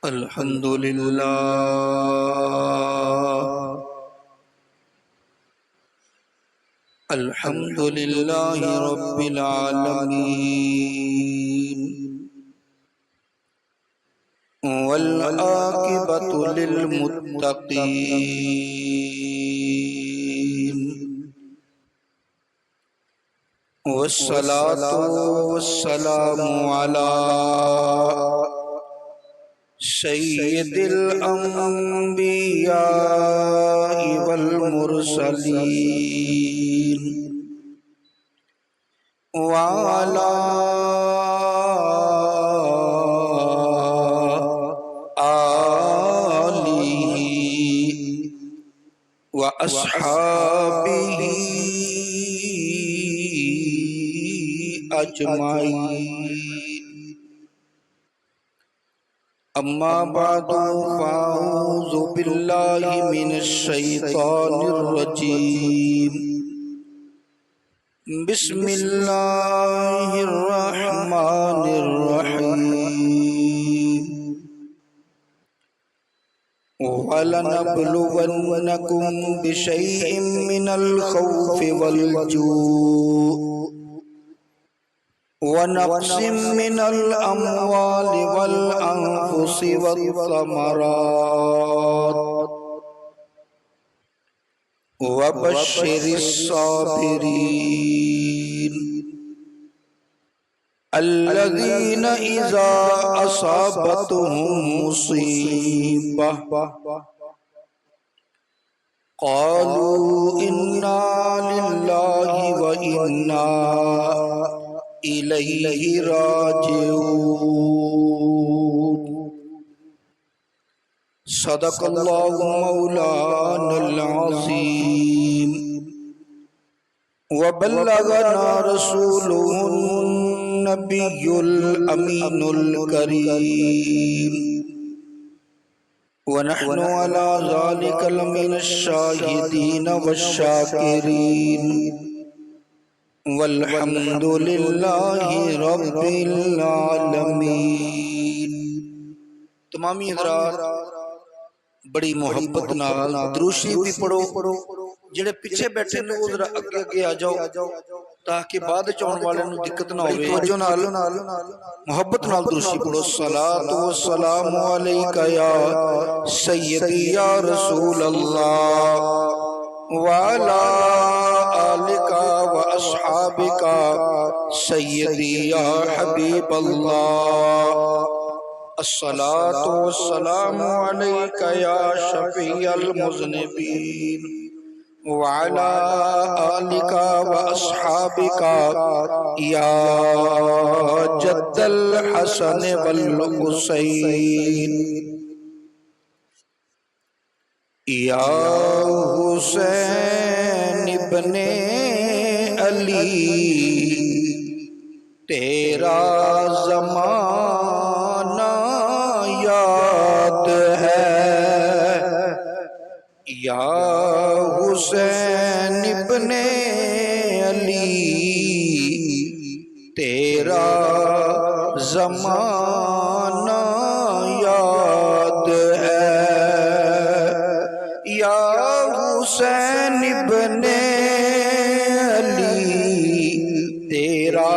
अल्हम्दुलिल्लाह रब्बिल आलमीन वल आकिबतु लिल मुत्तकीन वस्सलातु वस्सलामु अला सय्यिदिल अंबिया वल मुरसलीन वाला आलिही व अस्हाबिही अजमाईन। अम्मा बादु फ़अऊज़ु बिल्लाहि मिनश शैतानिर रजीम। बिस्मिल्लाहिर रहमानिर रहीम। वलनब्लुवन्नकुम बिशैइन मिनल खौफि वल जू'i वनक़्सिम मिनल अम्वालि वल अन्फुसि वस्समरात वबश्शिरिस साबिरीन अल्लज़ीना इज़ा असाबतहुम मुसीबह क़ालू इन्ना लिल्लाहि व इन्ना इलैहि राजिऊन। सदक़ल्लाहु मौलानल अज़ीम व बल्लगना रसूलुहुन नबियुल अमीनुल करीम व नहनु अला ज़ालिका लमिनश शाहिदीन वश्शाकिरीन वल्हम्दुलिल्लाहि रब्बिल आलमीन। तमामी हज़रात बड़ी मोहब्बत नाल दुरूशी भी पढ़ो। जेड़े पिछे बैठे ने वो जरा अगे अगे आ जाओ ताकि बाद च आने वाले नूं दिक्कत ना होवे। तवज्जो नाल मोहब्बत नाल दुरूशी पढ़ो। सलातु व सलामु अलैका या सय्यदी या रसूल अल्लाह व अला आलिका व अस्हाबिका सय्यदी या हबीब अल्लाह। अस्सलातु वस्सलामु अलैका या शफ़ीअल मुज़निबीन व अला आलिका व अस्हाबिका या जद्दल हसन वल हुसैन या हुसैन इब्ने अली तेरा ज़माना याद है। या हुसैन इब्ने अली तेरा ज़माना याद है। या हुसैन इब्ने अली तेरा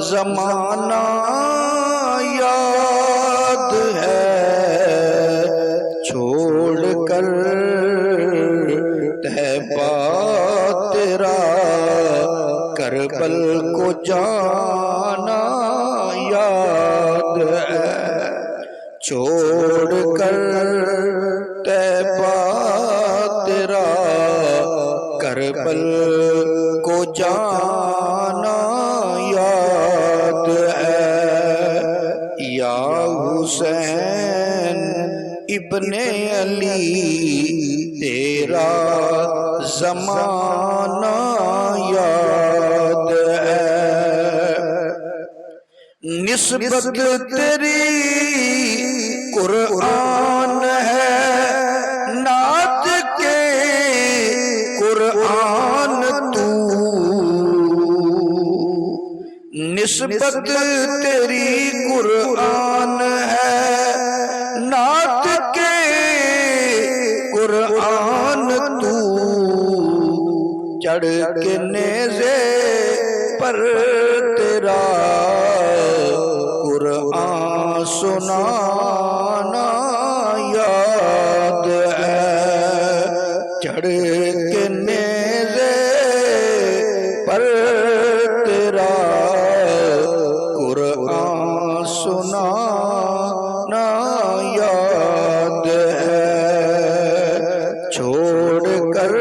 ज़माना याद है। छोड़ कर तैबा तेरा करबल को जाना याद है। छोड़ कर तैबा तेरा करबल को जाना याद है। या हुसैन इब्ने अली तेरा ज़माना याद है। निस्बत तेरी कुरान है नात के कुरान तू। निस्बत तेरी कुरान है चढ़ के नेज़े पर तेरा कुरान सुनाना याद है। चढ़ के नेज़े पर तेरा कुरान सुनाना याद है। छोड़ कर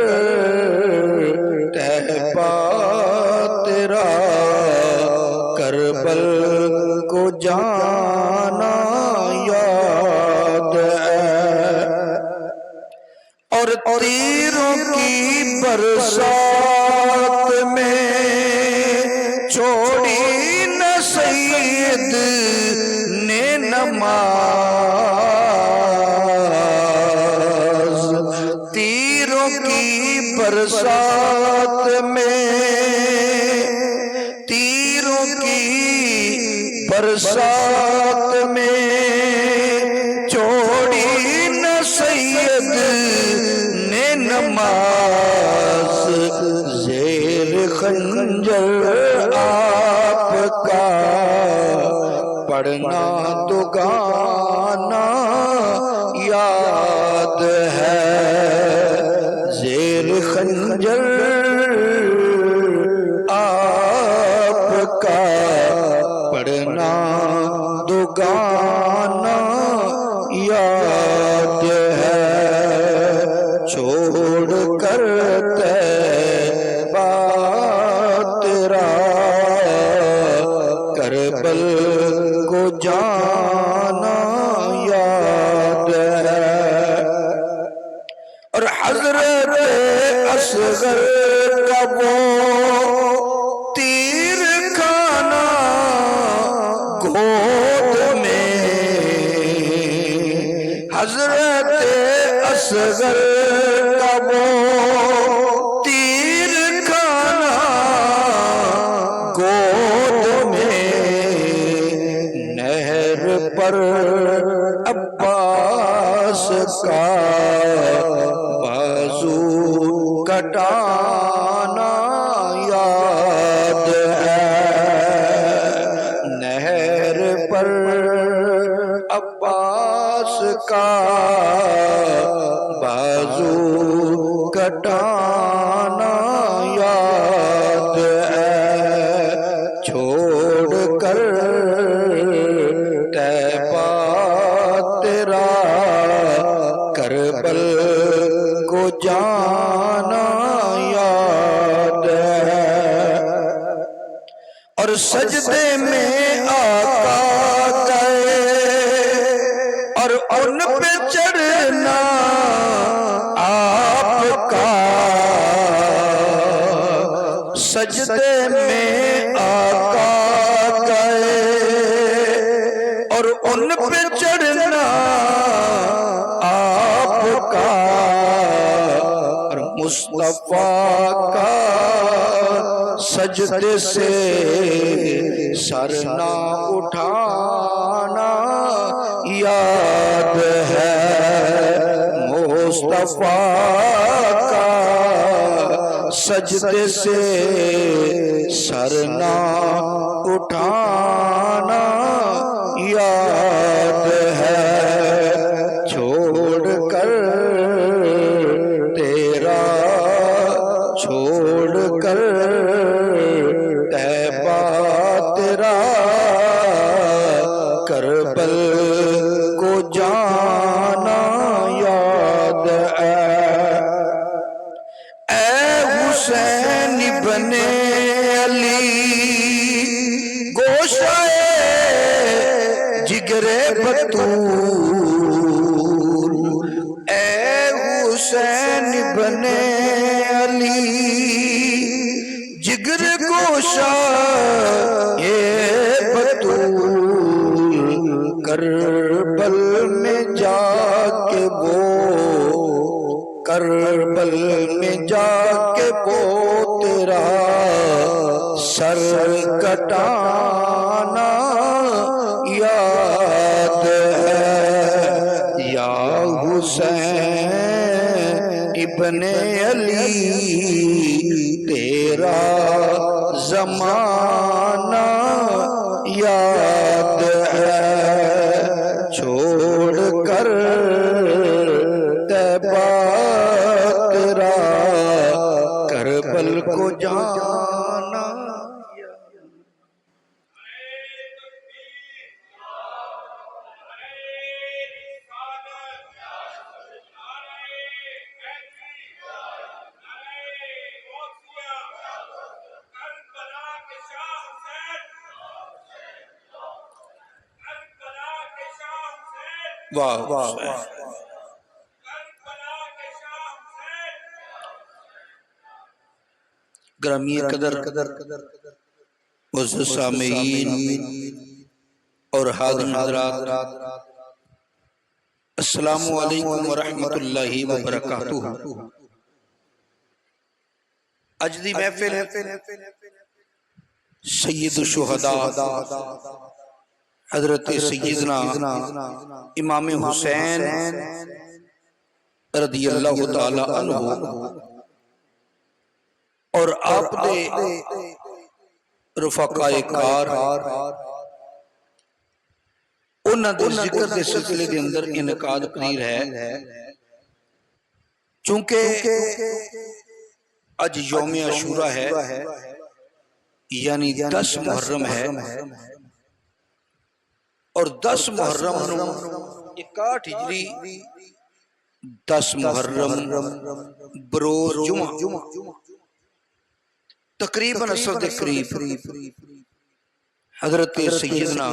तहबा तेरा करबल को जाना याद है। और तीरों की बरसात में छोड़ी न सैयद ने नमाज। तीरों की बरसात में, तीरों की बरसात में छोड़ी न सैयद ने नमाज। ज़ेर खंजर आपका पढ़ना तो गाना याद है। ज़ेर खंजर आपका पढ़ना तो गाना याद है। छोड़ कर तैबा तेरा करबल को जाना याद है। और हज़रत असगर का वो तीर खाना गोद में, हज़रत असगर का वो तीर खाना गोद में। नहर पर अब्बास का बाजू कटाना याद है। नहर पर अब्बास का बाजू कटाना याद है। छोड़ कर तैबा तेरा करबल को जाना याद है। और सजदे में आका गए और उन पे चढ़ना आपका। सजदे में आका गए और उन पे चढ़ना आपका। और मुस्तफा का सजदे से सर ना उठाना याद है। मुस्तफा का सजदे से सर ना उठाना याद है। छोड़ कर तेरा, छोड़ कर तैबा तेरा करबल को जाना याद है। ऐ हुसैन इब्ने अली गोशाए जिगरे बतूल। ऐ हुसैन इब्ने अली जिगर गोशा ये बतूल। करबल में जाके वो, करबल में जाके वो तेरा सर कटाना याद है। या हुसैन इब्ने अली जमाना याद है, छोड़ कर तैबा तेरा करबल को जाना। वाह वाह वाह। ग्रामी कदर सामीन और हाज़िर हज़रात, अस्सलामु अलैकुम व रहमतुल्लाहि व बरकातुहू। अज दी महफिल सैयद शुहदा हजरत सैयदना इमाम हुसैन रदियल्लाहु ताला अन्हु और आप दे रफ़ाक़ाए कार उन्हां दे जिक्र दे सिलसिले दे अंदर इनकाद पनीर है। चूंकि अज यौम अशूरा है, यानी 10 मुहर्रम है, और 10 मुहर्रम 61 हिजरी 10 मुहर्रम बरोज जुमा तकरीबन असर के करीब हजरत सैयदना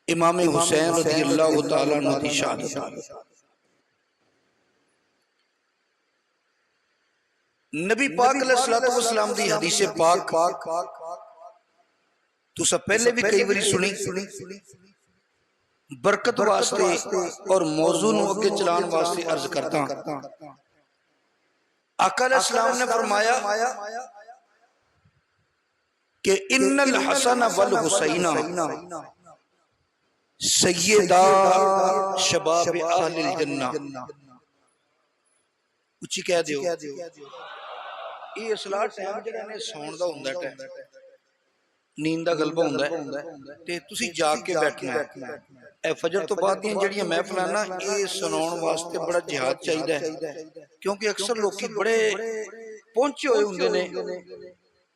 इमाम हुसैन रज़ियल्लाहु ताला अन्हु की शहादत। नबी पाक अलैहिस्सलातु वस्सलाम दी हदीस पाक तुसा पहले भी कई बारी सुनी, बरकत वास्ते और मौजू नूं अगे चलाने वास्ते अर्ज करता। आका अलैहिस्सलाम ने फरमाया कि इन्नल हसन वल हुसैना सय्यदा शबाब अहलिल जन्ना। उच्ची कह दियो, ये असला टाइम जिहड़ा ने सौण दा हुंदा टाइम, नींद का गलबा होंदा है ते तुसी जाग के बैठना है। ए फजर तो बाद दी जिहड़ियां महफिलां ना ये सुनाउण वास्ते बड़ा जिहाद चाहिदा है, क्योंकि अक्सर लोग बड़े पहुंचे हुए हुंदे ने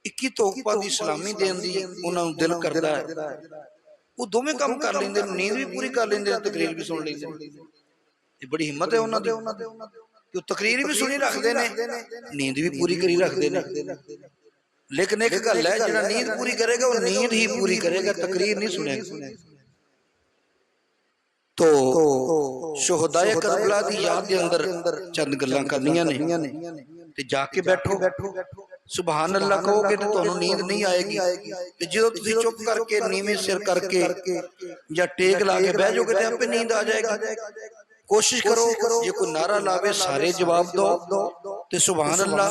21 तोहफा दी सलामी देण दी उन्हां नूं दिल करदा है, वो दोवें काम कर लेंदे, नींद भी पूरी कर लेंदे, तकरीर भी सुन लेंदे। ये बड़ी हिम्मत है उन्हां दी कि तकरीर भी सुनी रखदे ने, नींद भी पूरी करी रखदे ने। लेकिन एक गल है, जिहड़ा नींद पूरी करेगा वो नींद ही पूरी करेगा, तकरीर नहीं सुनेगा। तो शुहदाए करबला दी याद दे अंदर चंद गल्लां करनियां ने ते जाके बैठो, सुभान अल्लाह कहोगे तो तुहानूं नींद नहीं आएगी। ते जो तुसीं चुप करके नीवें सिर करके या टेक ला के बह जाओगे तो आपे नींद आ जाएगी। कोशिश करो जे कोई नारा लावे सारे जवाब दो ते सुभान अल्लाह,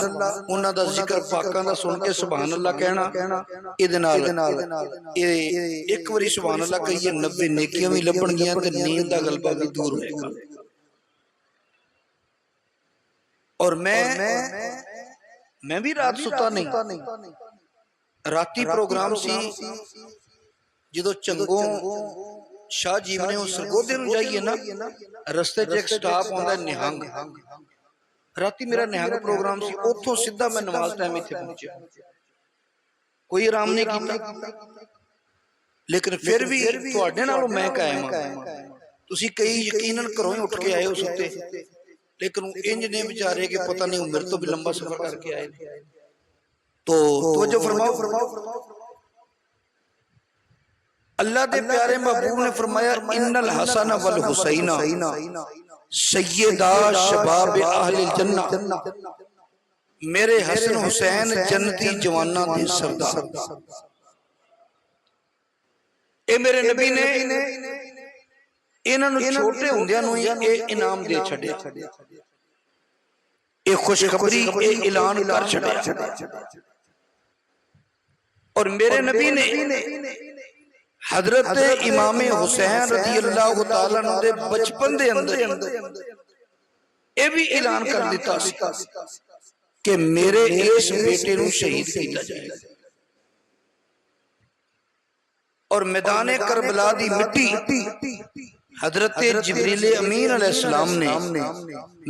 उन्हां दा जिक्र पाकां दा सुन के सुभान अल्लाह कहना। इहदे नाल एक बारी सुभान अल्लाह कहिए 90 नेकियां भी लभणगियां ते नींद दा गलबा भी दूर होएगा। और मैं भी रात सुता नहीं, राती प्रोग्राम सी जदों चंगों शाह जीवने सरगोधे नूं जाइए ना, रस्ते च एक स्टाप आउंदा निहंग, राती मेरा निहंग प्रोग्राम सी, उथों सीधा मैं नमाज टाइम इत्थे पहुंचा, कोई आराम नहीं कीता। लेकिन फिर भी तुहाडे नालों मैं कायम हां। तुसीं कई यकीनन घरों ही उठ के आए हो सुते, लेकिन इंज ने बेचारे कि पता नहीं मेरे तो भी लंबा सफर करके आए। तो तवज्जो फरमाओ, अल्लाह दे प्यारे महबूब ने फरमाया इन्नल हसन वल हुसैना सय्यदा शबाब अहलिल जन्ना। मेरे हसन हुसैन जन्नती जवानां दे सरदार। ए मेरे नबी ने इन्हां नूं छोटे हुंदियां नूं ही इनाम दे छड्या, ए खुशखबरी ए ऐलान कर छड्या। और मेरे नबी ने हजरत इमाम हुसैन रज़ियल्लाहु ताला अन्हु दे बचपन दे अंदर ये भी ऐलान कर दिता कि मेरे इस बेटे नूं शहीद किया जाए। और मैदान करबला दी मिट्टी हजरत जिब्रील अमीन अलैहिस्सलाम ने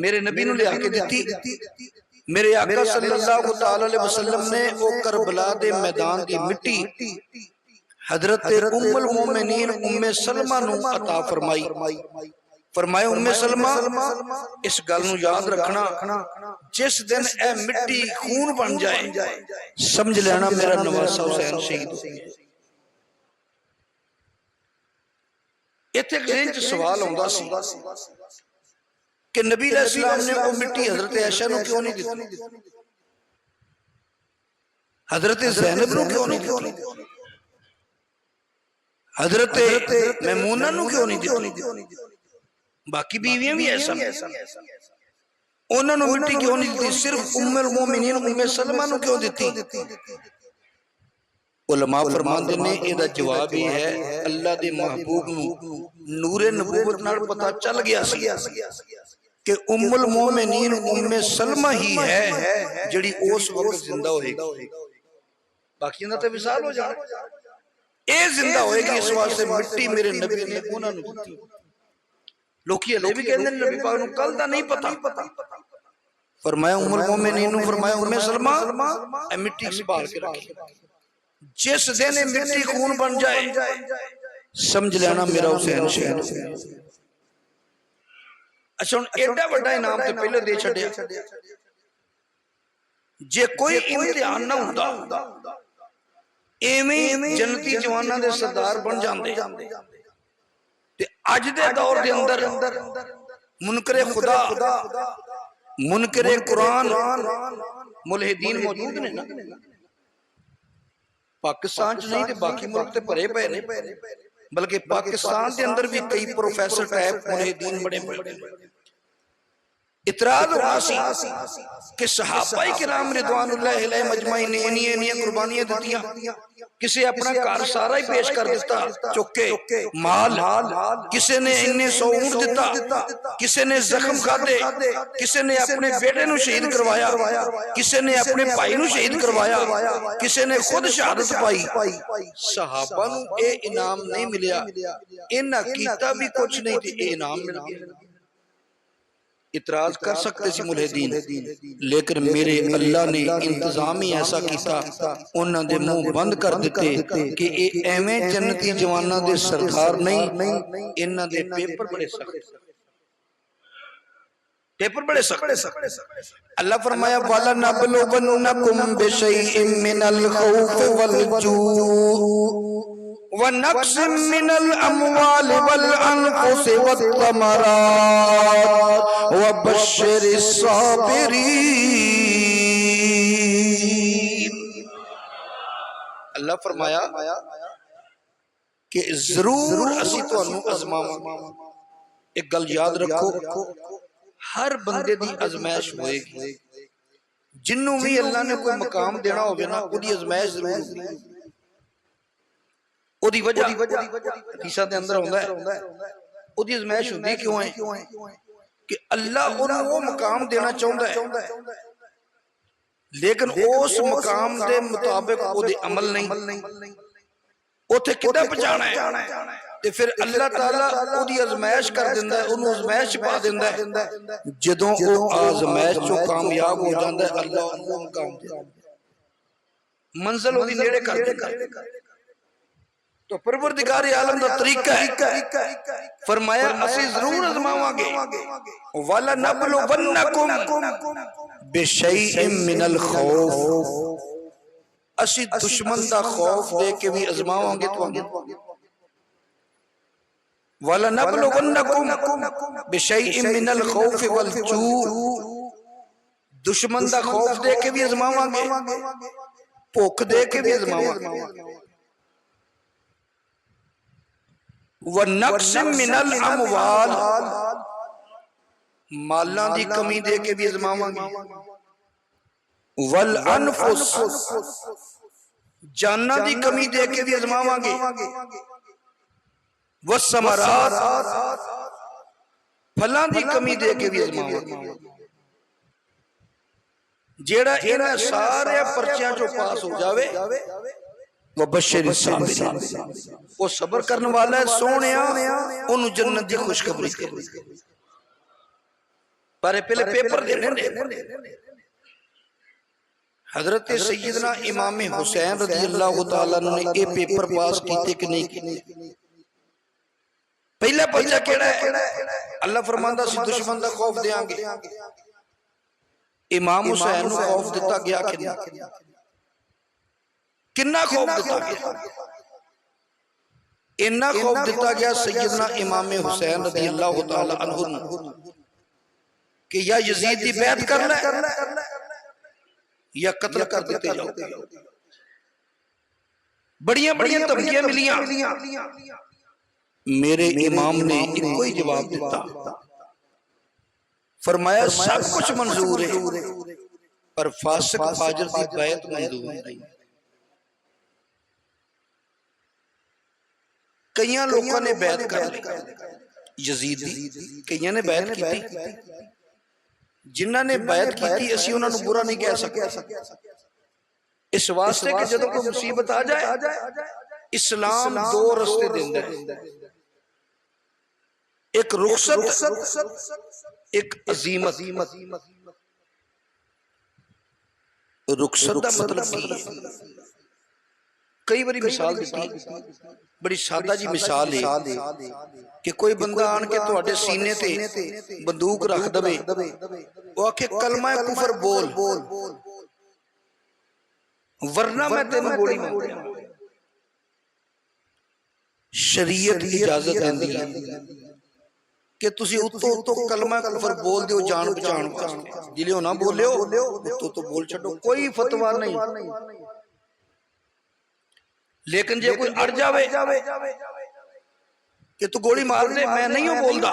मेरे नबी नूं लिया के दिती। मेरे आका सल्लल्लाहु तआला अलैहि वसल्लम ने वो करबला दे मैदान दी मिट्टी हजरत उम्मुल मोमिनीन उम्मे सलमा नूं अता फरमाई। फरमाया उम्मे सलमा इस गल नूं याद रखना, जिस दिन ए मिट्टी खून बन जाए समझ लेना मेरा नवासा हुसैन शहीद हो गया। इत्थे ज़हन च सवाल आउंदा सी कि नबी अलैहिस्सलाम ने वो मिट्टी हजरत आयशा नूं क्यों नहीं दी, हजरत ज़ैनब नूं क्यों नहीं दी, हजरत मैमूना नूं क्यों नहीं दी, बाकी बीवियां भी ऐसा उन्होंने मिट्टी क्यों नहीं दी, सिर्फ उम्मुल मोमिनीन उम्मे सलमा नूं क्यों दी। उलमा फरमांदे ने इहदा जवाब यह है अल्लाह दे महबूब नूं नूरे नबूवत नाल पता चल गया सी कि उम्मुल मोमिनीन उम्मे सलमा ही है जिहड़ी उस वक्त जिंदा होएगी, बाकी दा ते विसाल हो जाना। ए जिंदा होएगी इस वास्ते मिट्टी मेरे नबी ने उन्हां नूं दित्ती। लोकी हले भी कहंदे नबी पाक नूं कल दा नहीं पता। फरमाया उम्मुल मोमिनीन नूं फरमाया उम्मे सलमा ए मिट्टी संभाल के रखी, जिस दिन मिट्टी खून बन जाए समझ लेना मेरा हुसैन शहीद हो गया। अच्छा हुण एडा बड़ा इनाम ते पहले दे छड्या, जे कोई इम्तिहान ना हुंदा एवें जन्नती जवानां दे सरदार बन जांदे ते अज दे दौर दे अंदर मुनकरे खुदा मुनकरे कुरान मुलहिदीन मौजूद ने ना। पाकिस्तान च नहीं तो बाकी मुल्क ते भरे पे ने, बल्कि पाकिस्तान के अंदर भी कई प्रोफेसर टाइप मुलहिदीन बने पड़े। इतराज होना सी कि सहाबा किराम रिदवानुल्लाह अलैहिम अजमाइन ने इन्नियां कुर्बानियां दित्तियां, किसी अपना घर सारा ही पेश कर दिता चुक के माल, किसी ने इन्ने 100 ऊंट दिता, किसी ने जख्म खादे, किसी ने अपने बेटे नूं शहीद करवाया, किसी ने अपने भाई नूं शहीद करवाया, किसी ने खुद शहादत पाई। सहाबा नूं ए इनाम नहीं मिलिया, इन्हां कीता भी कुछ नहीं ते ए इनाम मिल गया। इतराज कर सकते सी मुलहिदीन, लेकिन मेरे अल्लाह ने इंतजाम ही ऐसा किया, उन्हां दे मुंह बंद कर दिते कि ये एवें जन्नती जवानां दे सरदार नहीं, इन्हां दे पेपर बड़े सख्त, पेपर बड़े सख्त। अल्लाह फरमाया वाला नबलुवन्नकुम बिशैइन मिनल खौफ वल जू व नक्सिम मिनल अमवाल वल अनफुस वत्तमरात व बश्शिरिस साबिरीन। अल्लाह फरमाया कि जरूर असी तुहानू अजमावांगे। एक गल याद रखो, हर बंदे दी अजमाइश होएगी। जिन्नू भी अल्लाह ने कोई मकाम देना होवे ना, ओदी अजमाइश जरूर होगी। ओदी वजह हदीसां दे अंदर हुंदा है, ओदी अजमाइश हुंदी क्यों है कि अल्लाह ओनू वो मकाम देना चाहुंदा है, लेकिन उस मकाम दे मुताबिक ओदे अमल नहीं, उथे किदां पहुंचाना है, ते फिर अल्लाह ताला ओदी अजमाइश कर दिंदा है, ओनू अजमाइश पा दिंदा है। जदों ओ आजमाइश चों कामयाब हो जांदा है, अल्लाह ओनू मकाम दिंदा है, मंजिल ओदी नेड़े कर दिंदा है। तो परवरदिगार आलम दा तरीका है, फरमाया असी जरूर आजमावांगे। वाला नबलुवन्नकुम बिशैइन मिनल खौफ, असी दुश्मन दा खौफ दे के भी आजमावांगे तुहानू। वाला नबलुवन्नकुम बिशैइन मिनल खौफ वल जू, दुश्मन दा खौफ दे के भी आजमावांगे, भुख दे के भी आजमावांगे। व नक्सिम मिनल अमवाल, मालां दी कमी दे के भी आजमावांगे। वल अनफुस, जाना दी कमी दे के भी आजमावांगे। व समरात, फलां दी कमी दे के भी आजमावांगे। जेड़ा इन्हां सारे पर्चियां चों पास हो जावे वबश्शिर साबिरीन, वो सबर करने वाला है, सोहणिया ओनू जन्नत दी खुशखबरी दे। पर पहले पेपर देने ने। हजरत सैयदना इमाम हुसैन रज़ी अल्लाह तआला ने ये पेपर पास कीते कि नहीं कीते? पहला पर्चा केड़ा है? अल्लाह फरमांदा सी दुश्मन दा खौफ देंगे। इमाम हुसैन को खौफ दिता गया कि नहीं? कितना खौफ दिता गया? इन्ना खौफ दिता गया सैयदना इमाम हुसैन रज़ी अल्लाह तआला अन्हु कि या यजीद दी बैत कर ले या कत्ल कर दिते जाओ। बड़ियां बड़ियां धमकियां मिलियां। मेरे इमाम ने इको ही जवाब दिता, फरमाया सब कुछ मंजूर है पर फासिक फाजिर दी बैत मंजूर नहीं। कई लोगों ने बैत कर ली यजीद दी, कई ने बैत की, जिन्हों ने बैत की असी उन्होंने बुरा नहीं कह सकते, इस वास्ते कि जदों कोई मुसीबत आ जाए इस्लाम दो रस्ते देंदा है, एक रुखसत एक अजीमत। रुखसत का मतलब की है? कई बारी मिसाल दी, बड़ी सादा जी मिसाल है कि कोई बंदा आन के तुहाडे सीने ते बंदूक रख दवे, वो आखे कलमा कुफर बोल वरना मैं तेन गोली मारूंगा। शरीयत इजाजत देंदी है कि तुसी उत्तो उत्तो कलमा कुफर बोल दियो जान बचाने वास्ते, जिले ना बोलियो उत्तो तो बोल छड्डो, कोई फतवा नहीं। लेकिन जे कोई अड़ जावे कि तू गोली मार दे, मैं नहीं हूं बोलदा,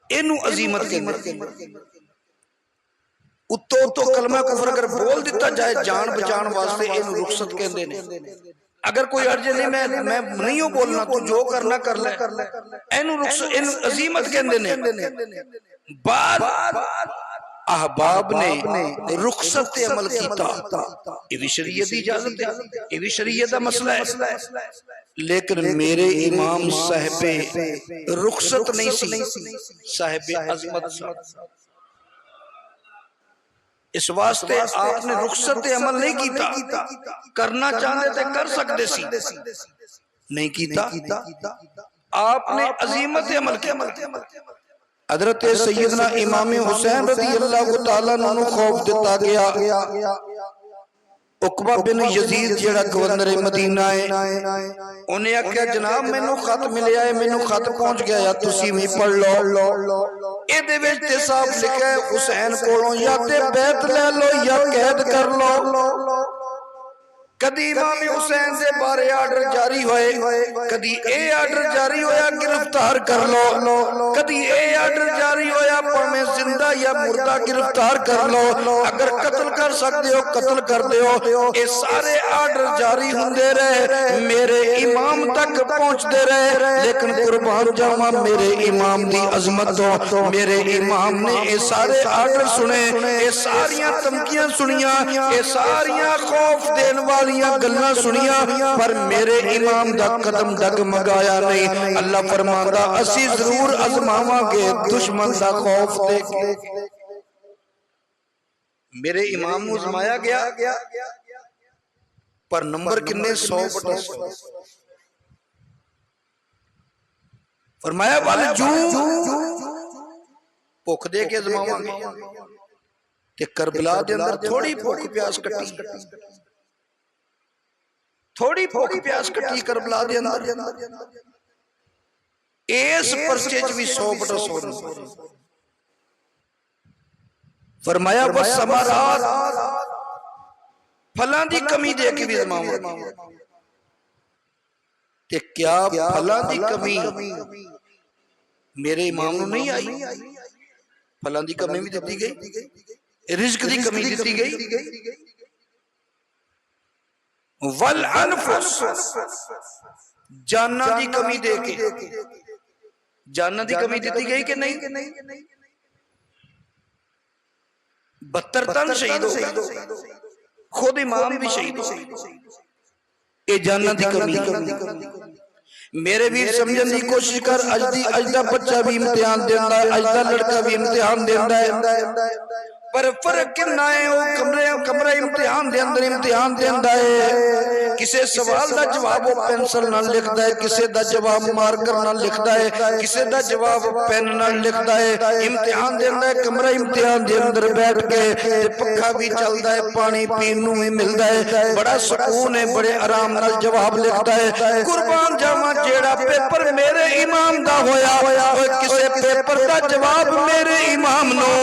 इनू अजीमत कहंदे। उत्तो उत्तो कलमा कुफर अगर बोल दिता जाए जान बचाने वास्ते, इनू रुखसत कहंदे ने। अगर कोई अर्ज नहीं मैं नहीं हूं बोलना, तू जो करना कर ले, इनू रुखसत इनू अजीमत कहंदे ने। बाद अहबाब ने रुखसत ते अमल कीता, ये भी शरीयत दी इजाजत है, ये भी शरीयत दा मसला है। लेकिन मेरे इमाम साहिबे रुखसत नहीं सी, साहिबे अजमत सा। इस वास्ते आपने रुखसत ते अमल नहीं कीता, करना चाहते थे कर सकते सी, नहीं कीता। आपने अजीमत ते अमल किया। हजरत सैयदना इमाम हुसैन रज़ी अल्लाह तआला अन्हु खौफ दिता गया। उकबा बिन यजीद जेड़ा गवर्नर मदीना है, उन्हें आख्या जनाब मैनू खत मिलिया है, मैनू खत पहुंच गया है, तुसी भी पढ़ लो। इहदे विच ते साफ लिखा है हुसैन कोलों या ते बैत ले लो या कैद कर लो। कदी इमाम हुसैन से बारे आर्डर जारी होए, कदी ए आर्डर जारी होया गिरफ्तार कर लो, कदी ए आर्डर जारी होया भावें जिंदा या मुर्दा गिरफ्तार कर लो, अगर कत्ल कर सकते हो कत्ल कर दो। ये सारे आर्डर जारी होंदे रहे, मेरे इमाम तक पहुंचते रहे। लेकिन कुर्बान जावा मेरे इमाम दी अजमत तो, मेरे इमाम ने ये सारे आर्डर सुने, ये सारियां धमकियां सुनिया, ये सारियां खौफ देने वाली गल्लां सुनिया, पर मेरे इमाम दा कदम डगमगाया नहीं। अल्लाह फरमांदा असी जरूर आजमावांगे दुश्मन दा खौफ देके। मेरे इमाम नूं आजमाया गया, पर नंबर किन्ने 100/100। फरमाया वल जू भुख दे के आजमावांगे कि करबला दे अंदर थोड़ी भुख प्यास कटी, थोड़ी भुख प्यास कटी करबला दे अंदर, इस परचे च भी 100/100। फरमाया बस समारात फलां दी कमी दे के भी आजमावांगे। ते क्या फलां दी कमी मेरे इमाम नूं नहीं आई? फलां दी कमी भी दिती गई, रिज़्क दी कमी दिती गई, वल अनफुस जाना दी कमी दे के, जाना दी कमी दी गई कि नहीं? 72 तन शहीद हो गए, खुद इमाम भी शहीद हो गए। ये जानना दी कमी। मेरे वीर समझण दी कोशिश कर, अज दा बच्चा भी इम्तिहान देंदा है, अज दा लड़का भी इम्तिहान देंदा है, पर फर्क कितना है, वो कमरा इम्तिहान दे अंदर इम्तिहान देंदा है। किसी सवाल का जवाब वो पेंसिल नाल लिखदा है, किसी का जवाब मार्कर नाल लिखदा है, किसी का जवाब पेन नाल लिखदा है। इम्तिहान देंदा है कमरा इम्तिहान दे अंदर बैठ के, पक्खा भी चलदा है, पानी पीन नूं भी मिलदा है, बड़ा सुकून है, बड़े आराम नाल जवाब लिखदा है। कुर्बान जावां जेड़ा पेपर मेरे इमाम दा होया, किसी पेपर का जवाब मेरे इमाम नूं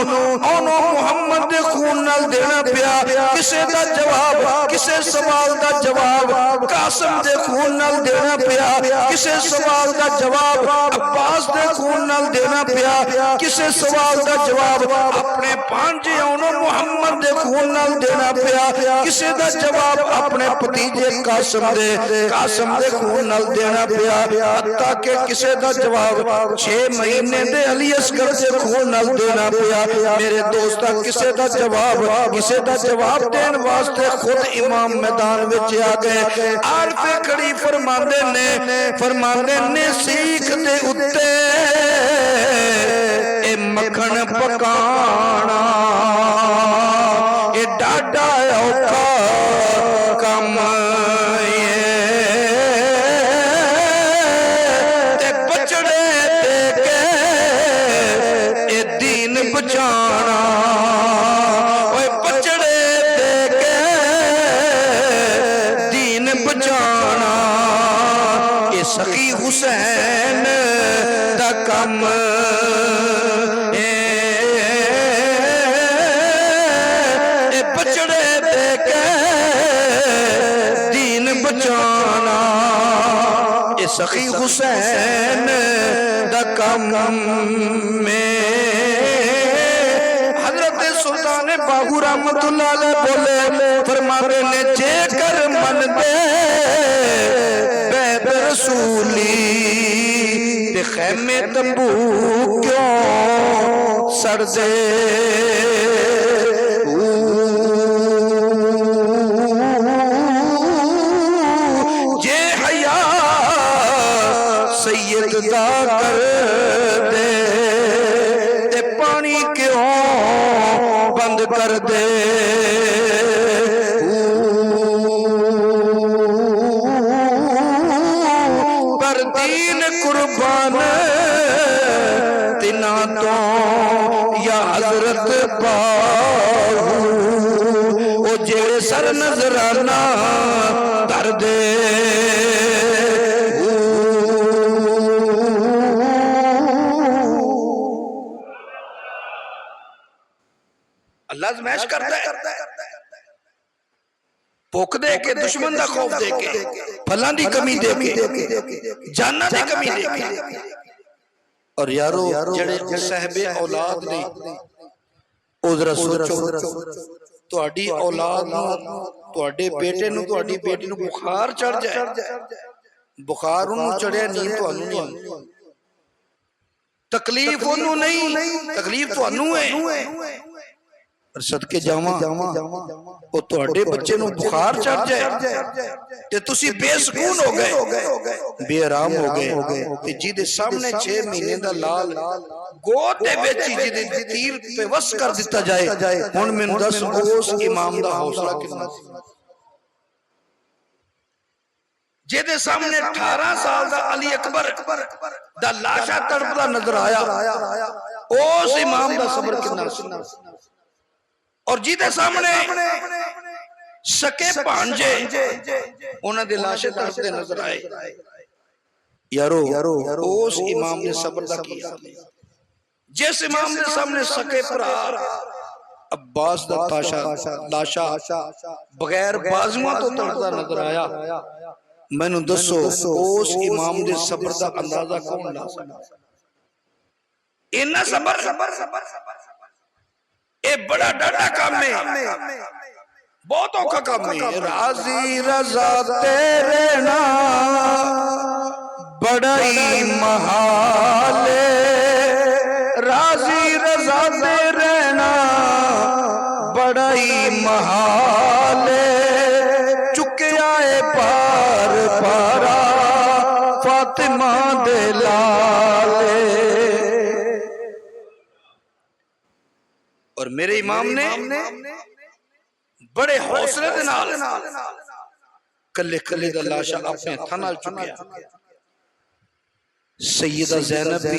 ओनों मुहम्मद दे खून नाल देना पिया, किसी का जवाब, किसी सवाल का जवाब कासिम दे खून नाल देना पिया, किसी सवाल का जवाब अब्बास दे खून नाल देना पिया, किसी सवाल का जवाब अपने भांजे ओनों मुहम्मद दे खून नाल देना पिया, किसी का जवाब अपने भतीजे कासिम दे खून नाल देना पिया, हत्ता के किसी का जवाब 6 महीने दे अली असगर दे खून नाल देना पिया। मेरे दोस्ता किसी का जवाब देने वास्ते खुद इमाम मैदान विच आ गए। आरफे खड़ी फरमांदे ने सीख दे उत्ते ए मक्खन पकाना ए डाडा औखा कम ते बचड़े दे के ए दीन बचाना, सखी हुसैन दा कम बचड़े दे के दीन बचाना, ये सखी हुसैन दा कम में। हजरत सुल्तान बाहू रहमतुल्लाह अलैह बोले, फरमाते ने जेकर मन दे रसूली ते खैमे तंबू क्यों सड़दे, जे हया सैयद दा कर दे ते पानी क्यों बंद कर दे। कुर्बान तिना तो या हजरत बाहू ओ जेड़े सर नजराना कर दे। अल्लाह आज़माइश करता है, भुख दे के, दुश्मन का खौफ दे के, फलां दी कमी दे के, जाना दी कमी दे के। और यारो जेड़े साहिबे औलाद ने ओ जरा सोचो, तुहाडी औलाद नूं, तुहाडे बेटे नूं, तुहाडी बेटी नूं बुखार चढ़ जाए, बुखार उन्होंने चढ़िया, नींद तुहानूं नहीं आउंदी, तकलीफ उन्होंने नहीं, तकलीफ तुहानूं है। सदके जावां ओ तुहाडे बच्चे नूं बुखार चढ़ जाए ते तुसी बेसकून हो गए, बेआराम हो गए, ते जिहदे सामने 6 महीने दा लाल गोद दे विच जिहदे तीर बेवस कर दिता जाए, हुण मैनूं दस उस इमाम दा हौसला कितना सी, जिहदे सामने 18 साल दा अली अकबर दा लाशा तड़पदा नजर आया, उस इमाम दा सबर कितना सी। और जिहदे सामने सके भांजे उन्हां दे लाशे तड़पदे नजर आए, यारो उस इमाम ने सबर दा की हाल है। जिस इमाम दे सामने सके भरा अब्बास दा लाशा बगैर बाजुआं तो तड़पदा नजर आया, मैनू दसो उस इमाम दे सबर दा अंदाजा कौन ला सकदा? इन्ना सबर ये बड़ा डाढ़ा काम है, बहुत औखा काम है। राजी रजा तेरे ना बड़ा ही महाल, राजी रजा तेरे ना महाले चुकिया है पार पारा फातिमा दे लाले। और मेरे इमाम ने बड़े हौसले दे नाल कले कले दा लाशा अपने हत्थां नाल चुकिया। सैयदा ज़ैनब भी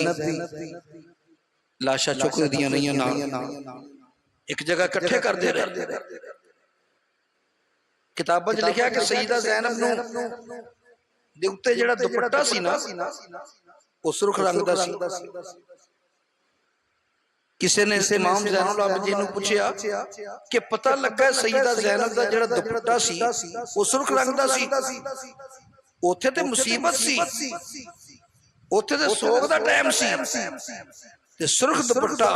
लाशा चुक दियां नहीं नाल एक जगह इकट्ठे करते रहे। किताबां च लिखिया कि सैयदा ज़ैनब नूं दे उत्ते जिहड़ा दुपट्टा सी ना वो सुर्ख रंग दा सी। किसी ने इमाम ज़ैनुल आबिदीन नूं पुछया कि पता लगा सैयदा ज़ैनब दा जिहड़ा दुपट्टा सी वो सुर्ख रंग दा सी, उत्थे ते मुसीबत सी, उत्थे ते सोग दा टाइम सी ते सुर्ख दुपट्टा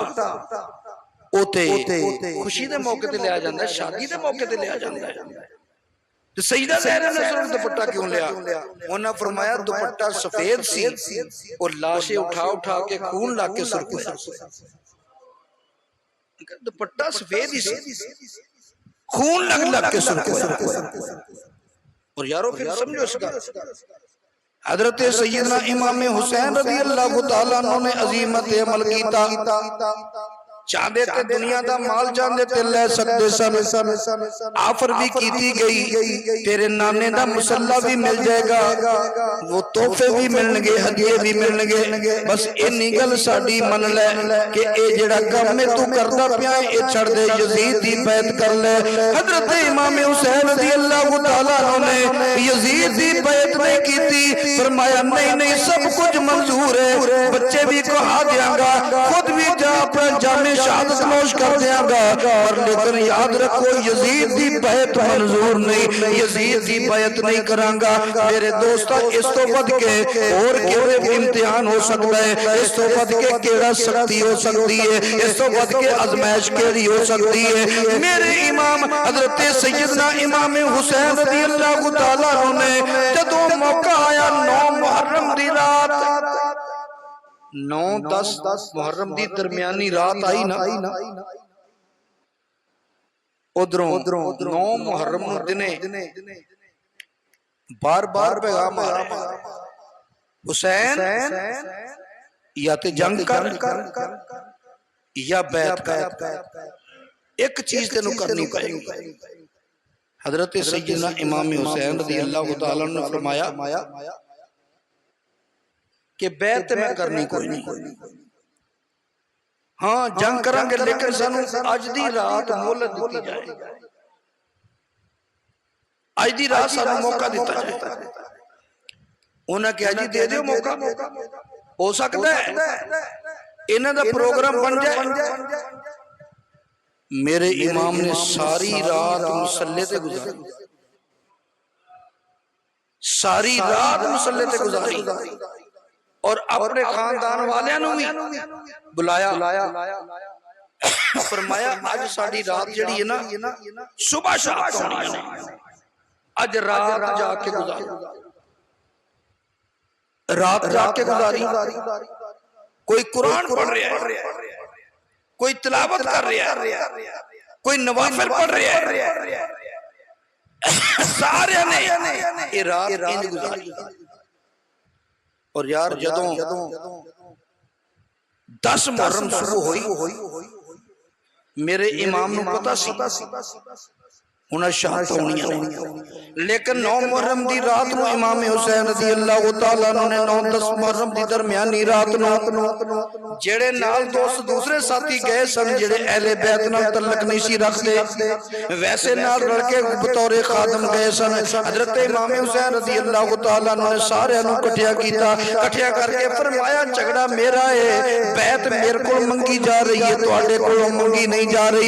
ओते खुशी दे मौके ते लिया जांदा है, शादी दे मौके ते लिया जांदा है। ते सैयदा ज़ैनब ने सुर्ख दुपट्टा क्यों लिया? उन्होंने फरमाया दुपट्टा सफेद सी और लाशें उठा उठा के खून ला के सुर्ख होया। दुपट्टा सफेद ही खून लग लग के सुर्ख होया। और यारो फिर समझो इसका हजरत सैयदना इमाम हुसैन रज़ी अल्लाह तआला अन्हु ने अजीमत अमल कीता। चाहते थे दुनिया दा माल चाहते थे ले सकते सन, आफर भी की गई तेरे नाने दा मुसल्ला भी मिल जाएगा, वो तोहफे भी मिलणगे, हदिये भी मिलणगे, बस इन्नी गल साडी मन ले कि ए जेड़ा काम तू करदा पिया ए छड़ दे, यजीद दी बैत कर ले। हजरत इमाम हुसैन रज़ी अल्लाह तआला अन्हु ने यजीद दी बैत नहीं कीती, फरमाया नहीं नहीं सब कुछ मंजूर है, बच्चे भी कहा देंगा, खुद भी जा अपना जामे शहादत नोश कर देंगा, पर लेकिन याद रखो यजीद दी बैत मंजूर नहीं, यजीद दी बैत नहीं करांगा। मेरे दोस्तों इस तो वध के और केड़े इम्तिहान हो सकता है, इस तो वध के केड़ा शक्ति हो सकती है, इस तो वध के आजमाइश केड़ी हो सकती है। मेरे इमाम हजरत सैयदना इमाम हुसैन रज़ी अल्लाह तआला अन्हु ने जदों मौका आया 9 मुहर्रम दी रात 9-10 मुहर्रम दी दरमियानी रात आई ना, उधरों 9 मुहर्रम नूं दिने बार बार पैगाम आ रहे हुसैन या ते जंग कर या बैत कर, एक चीज तेनू करनी पड़ेगी। हजरत सैयदना इमाम हुसैन रज़ी अल्लाह तआला ने फरमाया कि बैत मैं करनी कोई नहीं, हाँ जंग करांगे लेकिन सानू अज दी रात मोहलत दी जाए, अज दी रात सानू मौका दिता जाए। उन्हें कहा जी दे दियो मौका, हो सकता है इन्हां दा प्रोग्राम बन जाए। मेरे इमाम ने सारी रात मुसल्ले ते गुजारी, सारी रात मुसल्ले ते गुजारी और अपने खानदान वालियां नूं भी बुलाया, फरमाया अज साडी रात जिहड़ी है ना सुबह शाम होनी है, अज रात जाके गुजारी, रात जाके गुजारी। कोई कुरान पढ़ रहा है, कोई तिलावत कर रहा है, कोई नवाफिल पढ़ रहा है, सारे ने ये रात इंज गुजारी। और यार जदों 10 मुहर्रम शुरू हुई मेरे इमाम नूं पता सी उन्हें शहादत होनी है, लेकिन 9 मुहर्रम दी रात नूं इमाम हुसैन रज़ी अल्लाह तआला ने 9-10 मुहर्रम दी दरमियानी रात नूं जेड़े नाल दोस्त दूसरे साथी गए सन, जेड़े अहले बैत नाल तल्लक नहीं सी रखते, वैसे नाल रल के बतौरे खादम गए सन। हजरत इमाम हुसैन रज़ी अल्लाह तआला ने सारे नूं इकट्ठा कीता, इकट्ठा करके फरमाया झगड़ा मेरा है, बैत मेरे कोल मंगी जा रही है, तुहाडे कोलों मंगी नहीं जा रही,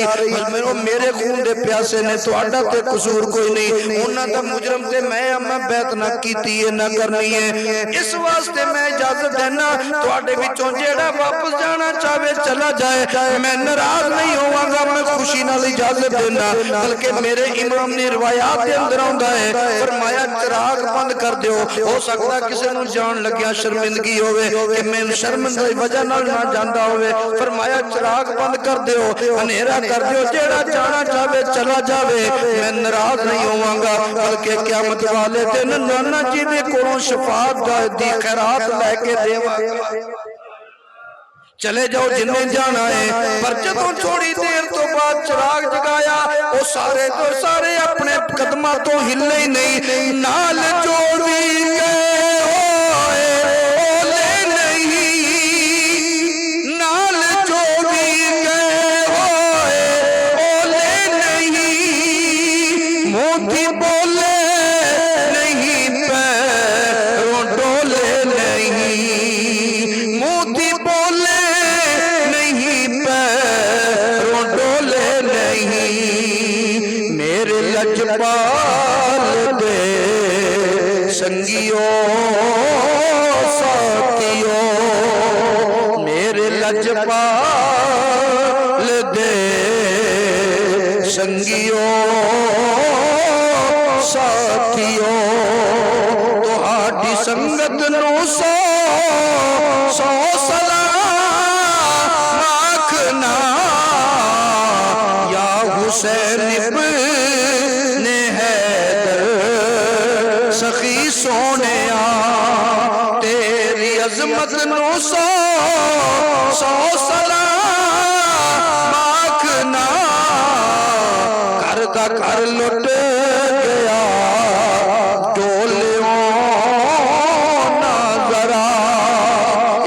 मेरे खून दे प्यासे ने तुहाडे तुहाडा ते कसूर कोई नहीं, उन्हां दा मुजरम ते मैं बैत ना कीती है ना करनी है। इस वास्ते मैं इजाजत देना, तुहाडे विचों जेड़ा वापस जाना चाहे चला जाए, मैं नाराज नहीं होवांगा, मैं खुशी नाल इजाजत देना। बल्कि मेरे इमाम ने रिवायात के अंदर आउंदा है, फरमाया चिराग बंद कर दियो, हो सकता किसी नूं जान लग्या शर्मिंदगी होवे कि मैं शर्मिंदा दी वजह नाल ना जांदा होवे। फरमाया चिराग बंद कर दियो, हनेरा कर दियो, जेड़ा जाना चाहे चला जावे, मैं नाराज नहीं होवांगा, बल्कि क़यामत वाले दिन नाना जी दे कोलों शफाअत दी खैरात लैके देवांगा। चले जाओ जिन्हें जाना है। पर जदों थोड़ी देर तो बाद चिराग जगाया, वो सारे तो सारे अपने कदमां तो हिले ही नहीं, नाल जोड़ी गए ओले नहीं, नाल जोड़ी गए ओले नहीं, मोती बोले नहीं पैरों डोले नहीं, मोती बोले लजपाल दे संगियों साथियों, मेरे लजपाल दे संगियों साथियों, तुहाडी संगत नूं सौ सौ सलाम आखना, या हुसैन सखी सोने तेरी अजमत नूं सौ सौ सलाम आखना, घर दा घर लुट गया डोलियों ना जरा,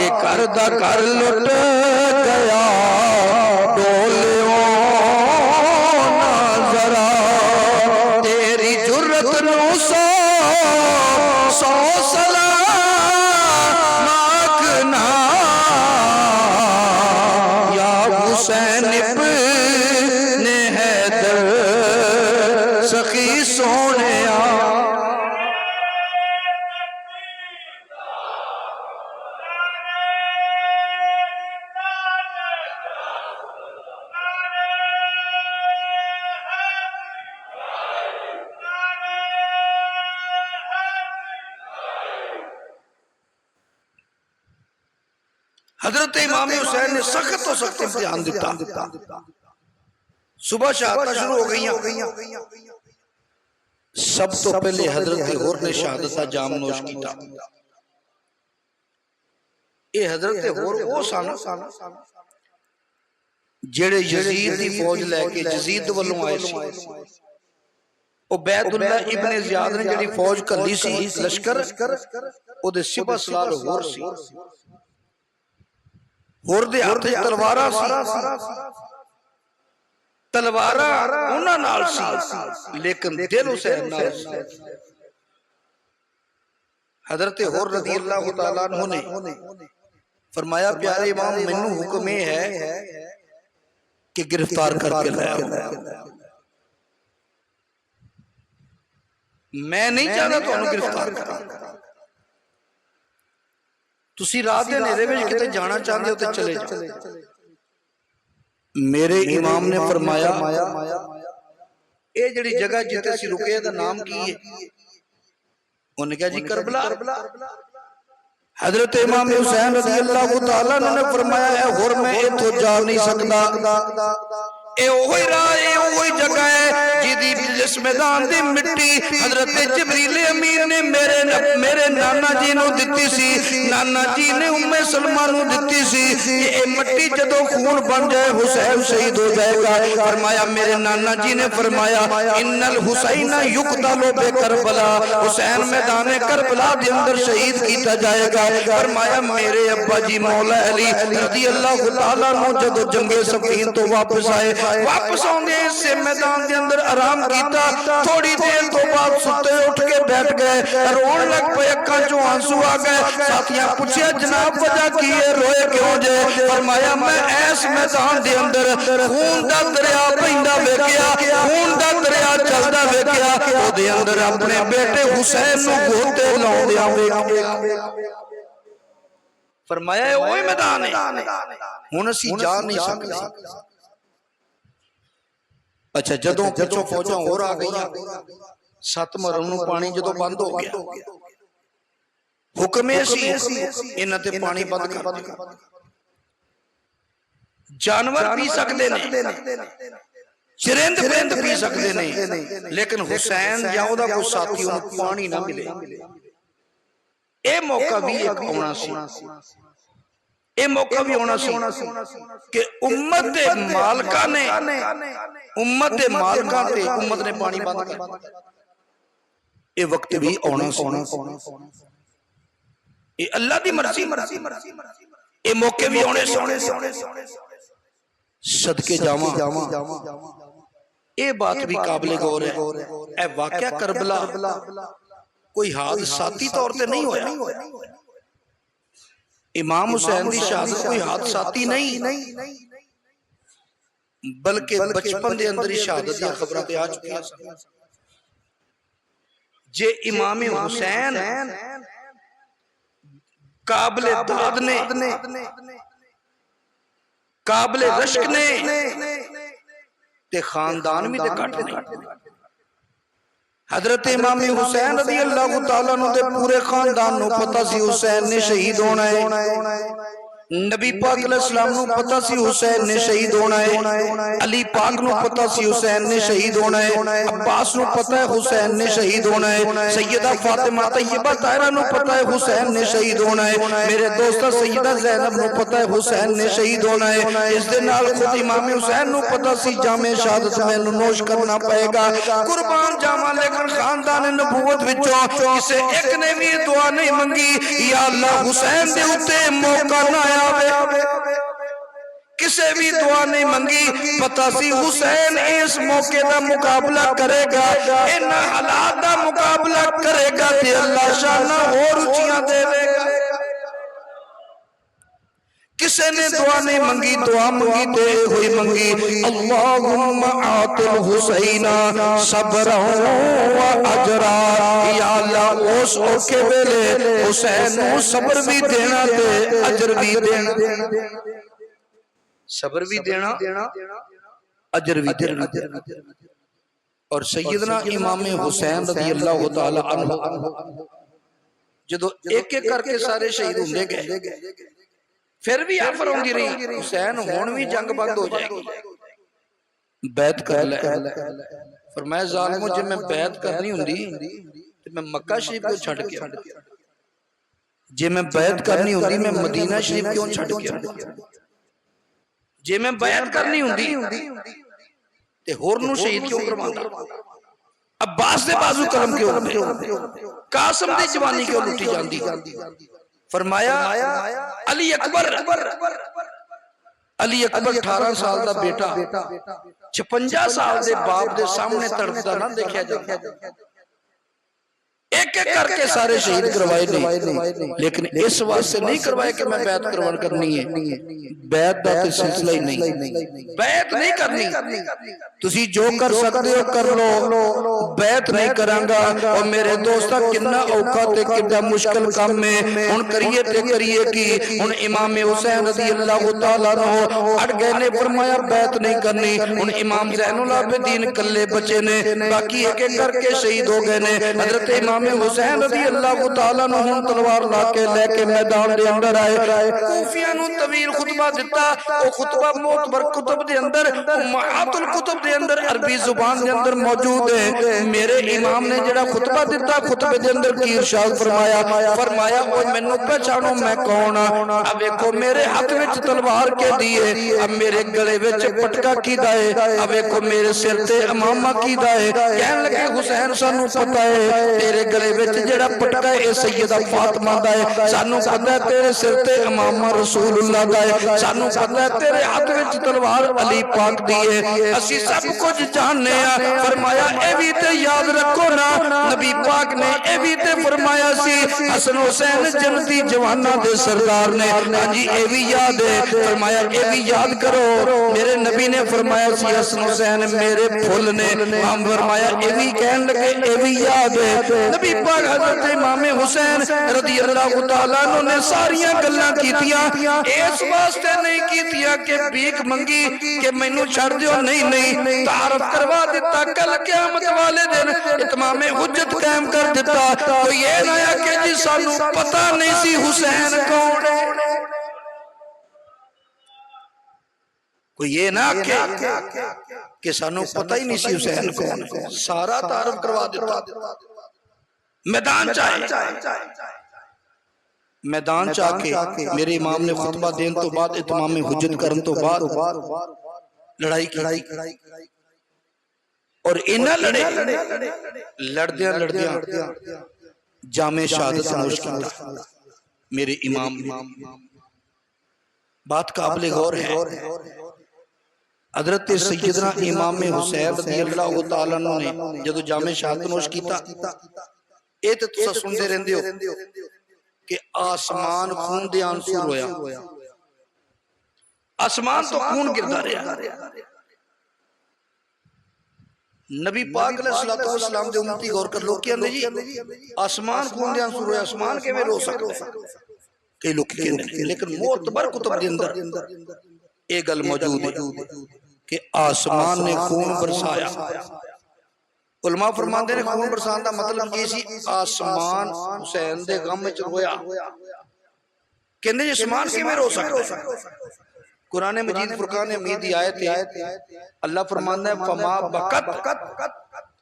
ये घर दा घर लुट गया डोलियों ना जरा, तेरी जुर्रत नूं सौ सलाम आखना, या हुसैन इब्ने हैदर सखी सोने। हजरत इमाम हुसैन ने सख्त तो सख्त इम्तिहान दिता। सुबह शहादत शुरू हो गई, सब तो पहले हजरत होर ने शहादत का जाम नोश किया। ये हजरत होर वो सन जेड़े यजीद दी फौज लैके यजीद वालों आए सी। उबैदुल्लाह इब्ने ज़ियाद ने जेड़ी फौज घल्ली सी लश्कर, ओदे सिपह सलार होर सी। होर दे हाथ तलवारां सी, तलवारां उन्हां नाल सी, लेकिन दिल हुसैन नाल सी। हजरत होर रज़ी अल्लाह तआला अन्हु ने फरमाया, प्यारे इमाम मैनू हुक्म ये है कि गिरफ्तार करके लाओ, मैं नहीं चाहता तुहानू गिरफ्तार करा। तुसी रात दे नेरे विच किते जाना चाहते हो तो चले जाओ। मेरे इमाम ने फरमाया, ये जिहड़ी जगह जिथे असीं रुके दा नाम की है? उन्हें कहा जी करबला। हजरत इमाम हुसैन रज़ी अल्लाह तआला ने फरमाया, है होर मैं इथों जा नहीं सकदा, ए ओही राह ए ओही जगह है जिस मैदान दी मिट्टी हजरत जबरील अमीन ने मेरे नाना जी नूं दित्ती सी, नाना जी ने उम्मे सलमा नूं दित्ती सी। ये मिट्टी जदों खून बन जाए हुसैन शहीद हो जाएगा। फरमाया मेरे नाना जी ने फरमाया, इन्नल हुसैन युक्तलु बे करबला, हुसैन मैदान करबला दे अंदर शहीद किया जाएगा। फरमाया मेरे अब्बा जी मौला अली रज़ी अल्लाह तआला नूं जदों जंगे सफीन तो वापस आए, खाए। वापस आउंदे इसे मैदान के अंदर आराम कीता, थोड़ी देर तो बाद सुते उठ के बैठ गए, रोन लग पे, अक्खां चों आंसू आ गए। साथियां पूछया जनाब वजह की है, रोए क्यों जे? फरमाया मैं इस मैदान दे अंदर खून दा दरिया बहंदा वेखिया, खून दा दरिया चलदा वेखिया, ओदे अंदर अपने बेटे हुसैन नूं गोते लाउंदियां वेखिया। फरमाया ओही मैदान है, हुण असीं जा नहीं सकदे। अच्छा जदों पिछों फौजां होर आ गईयां, सत मुहर्रम नूं पानी जदों बंद हो गया, हुक्म सी इन्हां ते पानी बंद कर दिया। जानवर पी सकते ने, चिरिंद परिंद पी सकते ने, लेकिन हुसैन या उहदा कोई साथी उहनूं पानी ना मिले। यह मौका भी एक आउणा सी, यह मौका भी आउणा सी कि उम्मत दे मालकां ने, उम्मत दे मालकां ते उम्मत ने पानी बंद कर दिया। ये वक्त भी आउणा सी, ये अल्लाह दी मर्जी, ये मौके भी आने सदके जावा। ये बात भी काबिले गौर है, ए वाकया करबला कोई हादसाती तौर पे नहीं होया। इमाम हुसैन की शहादत कोई हादसाती नहीं, बल्कि बचपन के अंदर ही शहादत दी खबरां ते आ चुकियां सन। जे इमाम हुसैन काबिले दाद ने, काबिले रश्क ने, ते खानदान भी ते घट नहीं। हजरत इमाम हुसैन रज़ी अल्लाह तआला अन्हु दे पूरे खानदान नूं पता सी हुसैन ने शहीद होना है। नबी पाक अलैहिस्सलाम नूं पता सी हुसैन ने शहीद होना है। अली पाक नूं पता सी हुसैन ने शहीद होना है। अब्बास नूं पता है हुसैन ने शहीद होना है। सैयदा फातिमा तैयबा ताहिरा नूं पता है हुसैन ने शहीद होना है। मेरे दोस्तों सैयदा ज़ैनब नूं पता है हुसैन ने शहीद होना है। इस दे नाल खुद इमाम हुसैन नूं पता सी जामे शहादत मैनूं नोश करना पएगा। कुर्बान जावां, लेकिन खानदान नबूवत विचों किसे एक ने भी दुआ नहीं मंगी, या अल्लाह हुसैन दे उत्ते मौका ना आवे। किसे भी दुआ नहीं मंगी, पता सी हुसैन इस मौके का मुकाबला करेगा, इन हालात का मुकाबला करेगा ते अल्लाह शाना और ऊंचियां देवेगा। किसे ने दुआ नहीं मंगी, दुआ मंगी ते हुई मंगी, अल्लाहुम्मा आतिल हुसैना सब्रन व अजरा। या अल्लाह उस औखे वेले हुसैन नूं सब्र भी देना ते अजर भी देना, सब्र भी देना, अजर भी देना। और सैयदना इमाम हुसैन रज़ी अल्लाह तआला अन्हु जदों एक एक करके सारे शहीद होंदे गए, फिर भी आफर आउंदी रही हुसैन हुण भी जंग बंद हो जाएगी, बैत कर ले। फरमाया ज़ालिमो जे मैं बैत करनी हुंदी ते मैं मक्का शरीफ क्यों छड्ड के, जे मैं बैत करनी हुंदी मैं मदीना शरीफ क्यों छड्ड के, जे मैं बैत करनी हुंदी ते होर नूं शहीद क्यों करवांदा, अब्बास दे बाजू कलम क्यों होंदे, कासिम दी जवानी क्यों लुटी जांदी। फरमाया अली अकबर, अली अकबर 18 साल का बेटा 56 साल के बाप के सामने तड़पता ना देखा जाता। एक एक करके सारे शहीद करवाए नहीं, लेकिन इस वास्ते नहीं करवाए कि मैं बैत करवान करनी है, बैत का तो सिलसिला ही नहीं, बैत नहीं करनी। तुसी जो कर सकते हो कर लो, बैत नहीं करांगा। और मेरे दोस्तों कितना औखा ते कितना मुश्किल काम है, हुण करिए ते करिए कि हुण इमाम हुसैन रज़ी अल्लाह तआला अन्हु अड़ गए ने, फरमाया बैत नहीं करनी। हुण इमाम ज़ैनुल आबिदीन कल्ले बचे ने, बाकी एक एक करके शहीद हो गए ने। हजरत इमाम हुसैन रज़ी अल्लाह तआला अन्हु हुण तलवार लाके लेके मैदान दे अंदर आए, कूफिया नूं तवील खुतबा दिता। ओ खुतबा मोतबर कुतुब दे अंदर, उम्महातुल कुतुब दे अंदर अरबी जुबान दे अंदर मौजूद है। मेरे इमाम ने जेड़ा खुतबा दिता, खुतबे दे अंदर की इरशाद फरमाया, फरमाया ओ मैनू पहचानो मैं कौन हां। अब देखो मेरे हाथ विच तलवार के दिए, अब मेरे गले विच पटका कीदा है, अब देखो मेरे सिर ते इमामा कीदा है। कहन लगे हुसैन सानू पता है तेरे गले विच जिहड़ा पटका है सैयदा फातिमा दा है, सानू पता है तेरे सिर ते इमाम रसूलुल्लाह दा है, सानू पता है तेरे हाथ विच तलवार अली पाक दी है, असी सब कुछ जानने आ। फरमाया ए भी ते याद रखो ना, नबी पाक ने ए भी ते फरमाया सी हसन हुसैन जन्नती जवाना दे सरदार ने, हां जी ए भी याद है। फरमाया ए भी याद करो, मेरे नबी ने फरमाया सी हसन हुसैन मेरे फुल ने। हम फरमाया ए भी कहन लगे ए भी याद है। नबी पाक हजरत इमाम हुसैन रज़ी अल्लाह तआला अन्हु ने सारियां गल्लां कीतियां, इस वास्ते नहीं कीतियां कि भीख मंगी कि मैनू छड़ दियो, नहीं नहीं, तारफ करवा दिता। कल क़यामत वाले दिन इतमाम हुज्जत कायम कर दिता। कोई ये ना कि जी सानू पता नहीं सी हुसैन कौन है, कोई ये ना कि सानू पता ही नहीं सी हुसैन कौन है, सारा तारफ करवा दिता। मैदान मैदान च आके मेरे इमाम ने खुतबा देने तो बाद इतमाम हुज्जत करन तो बाद लड़ाई की और इन्ना लड़े लड़दियां लड़दियां जामे शहादत नोश किया मेरे इमाम ने। बात काबिल गौर है, हजरत सैयदना इमाम हुसैन रज़ियल्लाहु तआला अन्हु ने जदों जामे शहादत नोश कीता, ये तो तुसीं सुनदे रहिंदे हो कि आसमान खून दे आंसू रोया, आसमान तो खून गिरदा रहा। नबी पाक अलैहिस्सलातु वस्सलाम दे उम्मती गौर कर लो, कहंदे जी आसमान खून दे आंसू रोया, आसमान किवें रो सकदा है? कई लोग कहंदे, लेकिन मोतबर कुतुब दे अंदर ये गल मौजूद है कि आसमान ने खून बरसाया। उलमा फरमाते ने खून बरसान का मतलब ये सी आसमान हुसैन दे गम विच रोया। कहंदे आसमान किवें रो सकदा है? कुरान मजीद फुरकान हमीद की आयत है, अल्लाह फरमांदा है फमा बकत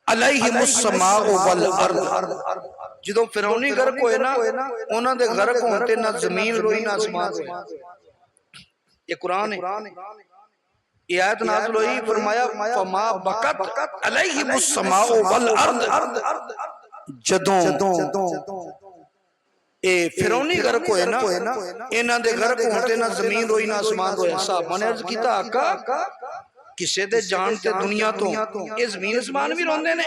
अलैहिमुस समाउ वल अर्द। जदों फिरौनी गर्क होए ना, उन्हां दे गर्क होण ते ना जमीन रोई ना आसमान रोया। ये कुरान है, ये आयत नाज़िल हुई, फरमाया फमा बकत अलैहिमुस समाउ वल अर्द। जदों ए फिरौनी गर्क होए ना, इन्हां दे गर्क होण ते ना जमीन रोई ना आसमान रोया। साहबा ने अर्ज कीता आका किसे दे जान ते दुनिया तो ये जमीन आसमान भी रोंदे ने?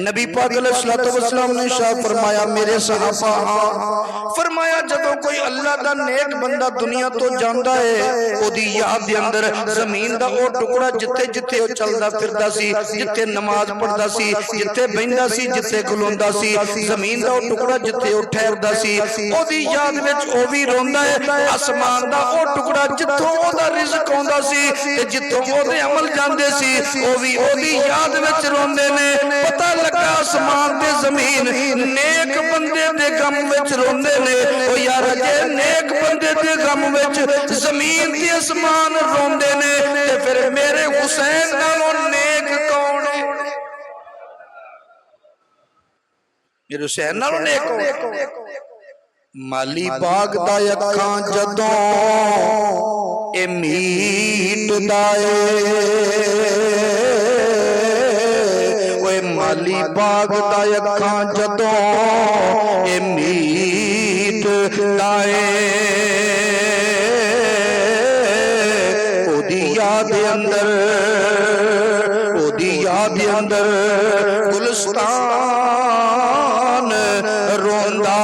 नबी पाक अलैहिस्सलातु वस्सलाम ने शाह फरमाया मेरे सहाबा हां, फरमाया जदों कोई अल्लाह दा नेक बंदा दुनिया तो जांदा है, ओदी याद दे अंदर जमीन दा ओ टुकड़ा जिथे जिथे ओ चलदा फिरदा सी, जिथे नमाज पढ़दा सी, जिथे बहिंदा सी, जिथे खलोंदा सी, जमीन दा ओ टुकड़ा जिथे ओ ठहरदा सी, ओदी याद विच ओ भी रोंदा है। आसमान दा ओ टुकड़ा जिथों ओदा रिज़्क आउंदा सी ते जिथों ओदे अमल जांदे सी, ओ भी ओदी याद विच रोंदे ने। पता लगा आसमान ते जमीन नेक बंदे दे गम विच रोंदे ने। ओ यार जे नेक बंदे दे गम विच जमीन ते आसमान रोंदे ने ते फिर मेरे हुसैन नालों नेक कौन है? मेरे हुसैन नालों नेक कौन है? माली बाग दा अखां जदों ए मीटदा ए, ओए माली बाग दा अखां जदों ए मीटदा ए, ओदी याद अंदर, ओदी याद अंदर गुलस्तान रोंदा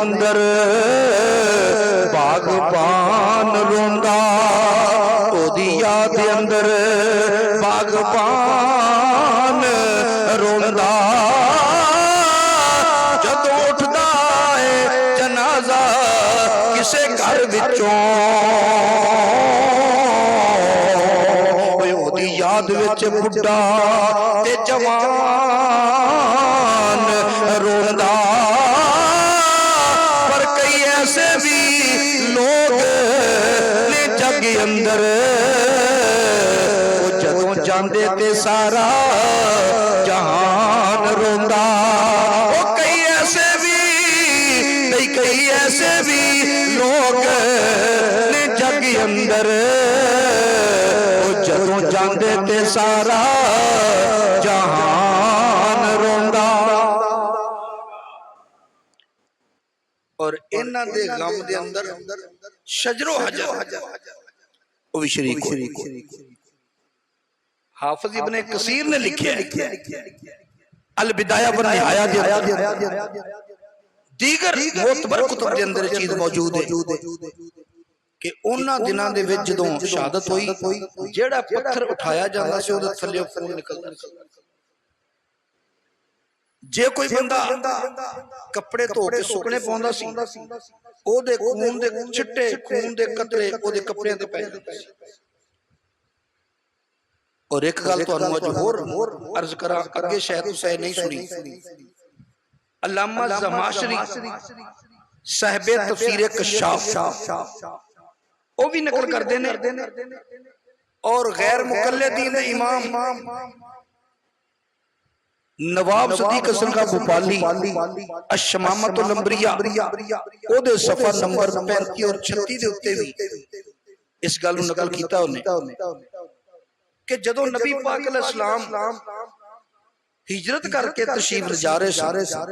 अंदर बागबान रोंदा, ओदी याद अंदर बागबान रोंदा। जदों उठदा है जनाजा किसे घर विचों, ओदी याद विच बुढ़ा ते जवान रोंदा। ऐसे भी लोग ने जग अंदर जदों जांदे ते सारा जहान रोंदा। कई ऐसे भी ਜਾਂਦੇ ਤੇ ਸਾਰਾ ਜਹਾਨ ਰੋਂਦਾ। और इन्हां दे गम दे अंदर शजरो हजर वो भी शरीक हो। हाफिज इब्ने कसीर ने लिखा अल बिदाया व निहाया दे दीगर मोतबर कुतुब दे अंदर चीज मौजूद है कि उन्हां दिनां दे विच जदों शहादत होई जेड़ा पत्थर उठाया जांदा सी ओदे थल्ले खून निकलदा सी। जे कोई बंदा कपड़े धो के सुकने पाउंदा सी ओदे खून दे छिट्टे खून दे कतरे ओदे कपड़ियां ते पै जांदे सी। और एक गल तुहानू अज होर अर्ज करा अगे शायद तुसीं नहीं सुनी। अल्लामा ज़माशरी साहिबे तफसीर कशाफ वो भी नकल करते हैं और गैर मुकल्लिदीन इमाम नवाब सदीक हसन का भोपाली अशमामतुल अंबिया ओदे सफा नंबर 35 और 36 दे उत्ते भी इस गल नूं नकल कीता उन्हें कि जदों नबी पाक अलैहिस्सलाम हिजरत करके तशरीफ ले जा रहे सन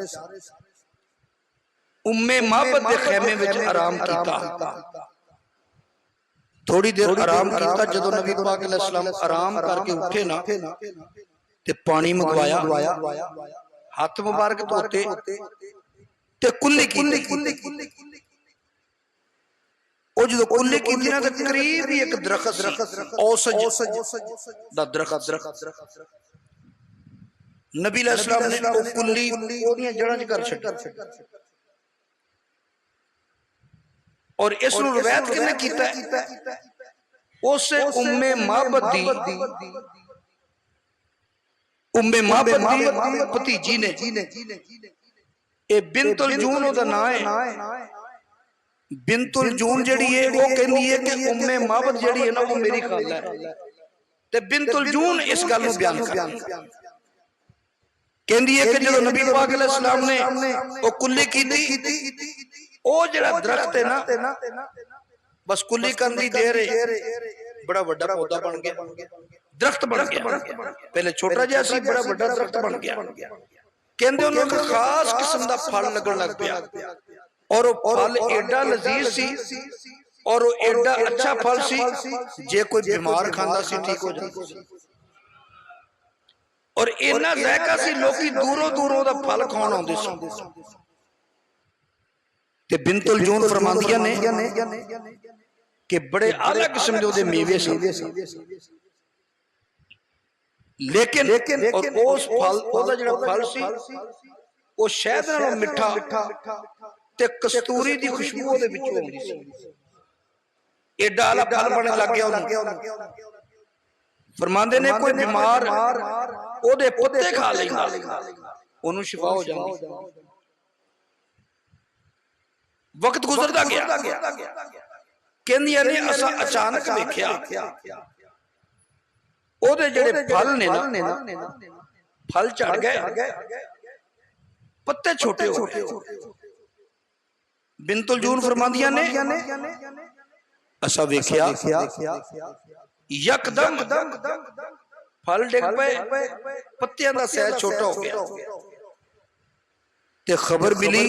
उम्मे माबद दे खेमे विच आराम कीता। थोड़ी देर आराम कीता जदों नबी पाक अलैहिस्सलाम आराम करके उठे ना ते पानी मंगवाया हाथ मुबारक धोते ते कुल्ली कीती। ओ जदों कुल्ली कीती ना ते करीब ही एक दरखत सी औसज दा दरखत नबी अलैहिस्सलाम ने ओ कुल्ली ओदियां जड़ां च कर छड्डी। और इस नूं रवायत किने कीता है उस उम्मे माबद दी भतीजी ने ए बिनतुल जून ओदा नाम है। बिनतुल जून जिहड़ी है वो कहंदी है कि उम्मे माबद जिहड़ी है ना वो मेरी खाला है ते बिनतुल जून इस गल नूं बयान करदी कहंदी है कि जदों नबी पाक अलैहिस्सलाम ने वो कुल्ली कीती ओ जिहड़ा दरख्त है ना बस कुल्ली करन दी देर है बड़ा वड्डा पौधा बन गया दरख्त बन गया। पहले छोटा जिहा सी बड़ा वड्डा दरख्त बन गया। कहंदे उन्हां नूं खास किस्म दा फल लगन लग पिया और वो फल एडा लजीज सी और वो एडा अच्छा फल सी जे कोई बीमार खांदा सी ठीक हो जांदा सी। और इन्ना ज़ायका सी लोकी दूरों दूरों दा फल खाण आउंदे सी। ते बिनतुल जून फरमांदियां ने कि बड़े आला किस्म दे ओदे मेवे सन लेकिन और उस फल ओदा जिहड़ा फल सी वो शहद नालों मिठा ते कस्तूरी दी खुशबू ओदे विचों आउंदी सी। एडा आला फल बनन लग गया ओनू। फरमांदे ने कोई बीमार ओदे पत्ते खा लैंदा ओनू शिफा हो जांदी। वक्त गुजरदा गया कहंदियां ने असां अचानक वेख्या ओदे जेड़े फल ने ना फल झड़ गए पत्ते छोटे हो गए। बिनतुल जून फरमांदियां ने असां वेख्या यकदम फल डिग पे पत्तियां दा साइज छोटा हो गया ते खबर मिली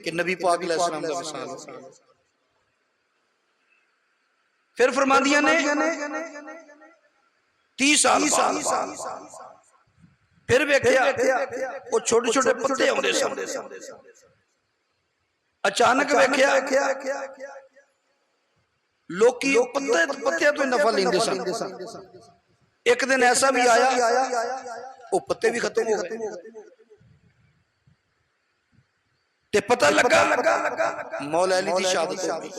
कि नबी पाक अलैहिस्सलाम दा विसाल हो गया। फिर फरमांदियां ने 30 साल फिर वेख्या वो छोटे छोटे पत्ते आउंदे सन। अचानक वेख्या लोकी पत्तियां तो नफा लेंदे सन। एक दिन ऐसा भी आया वो पत्ते भी खत्म हो गए ते पता लगा मौला अली दी शहादत हो गई।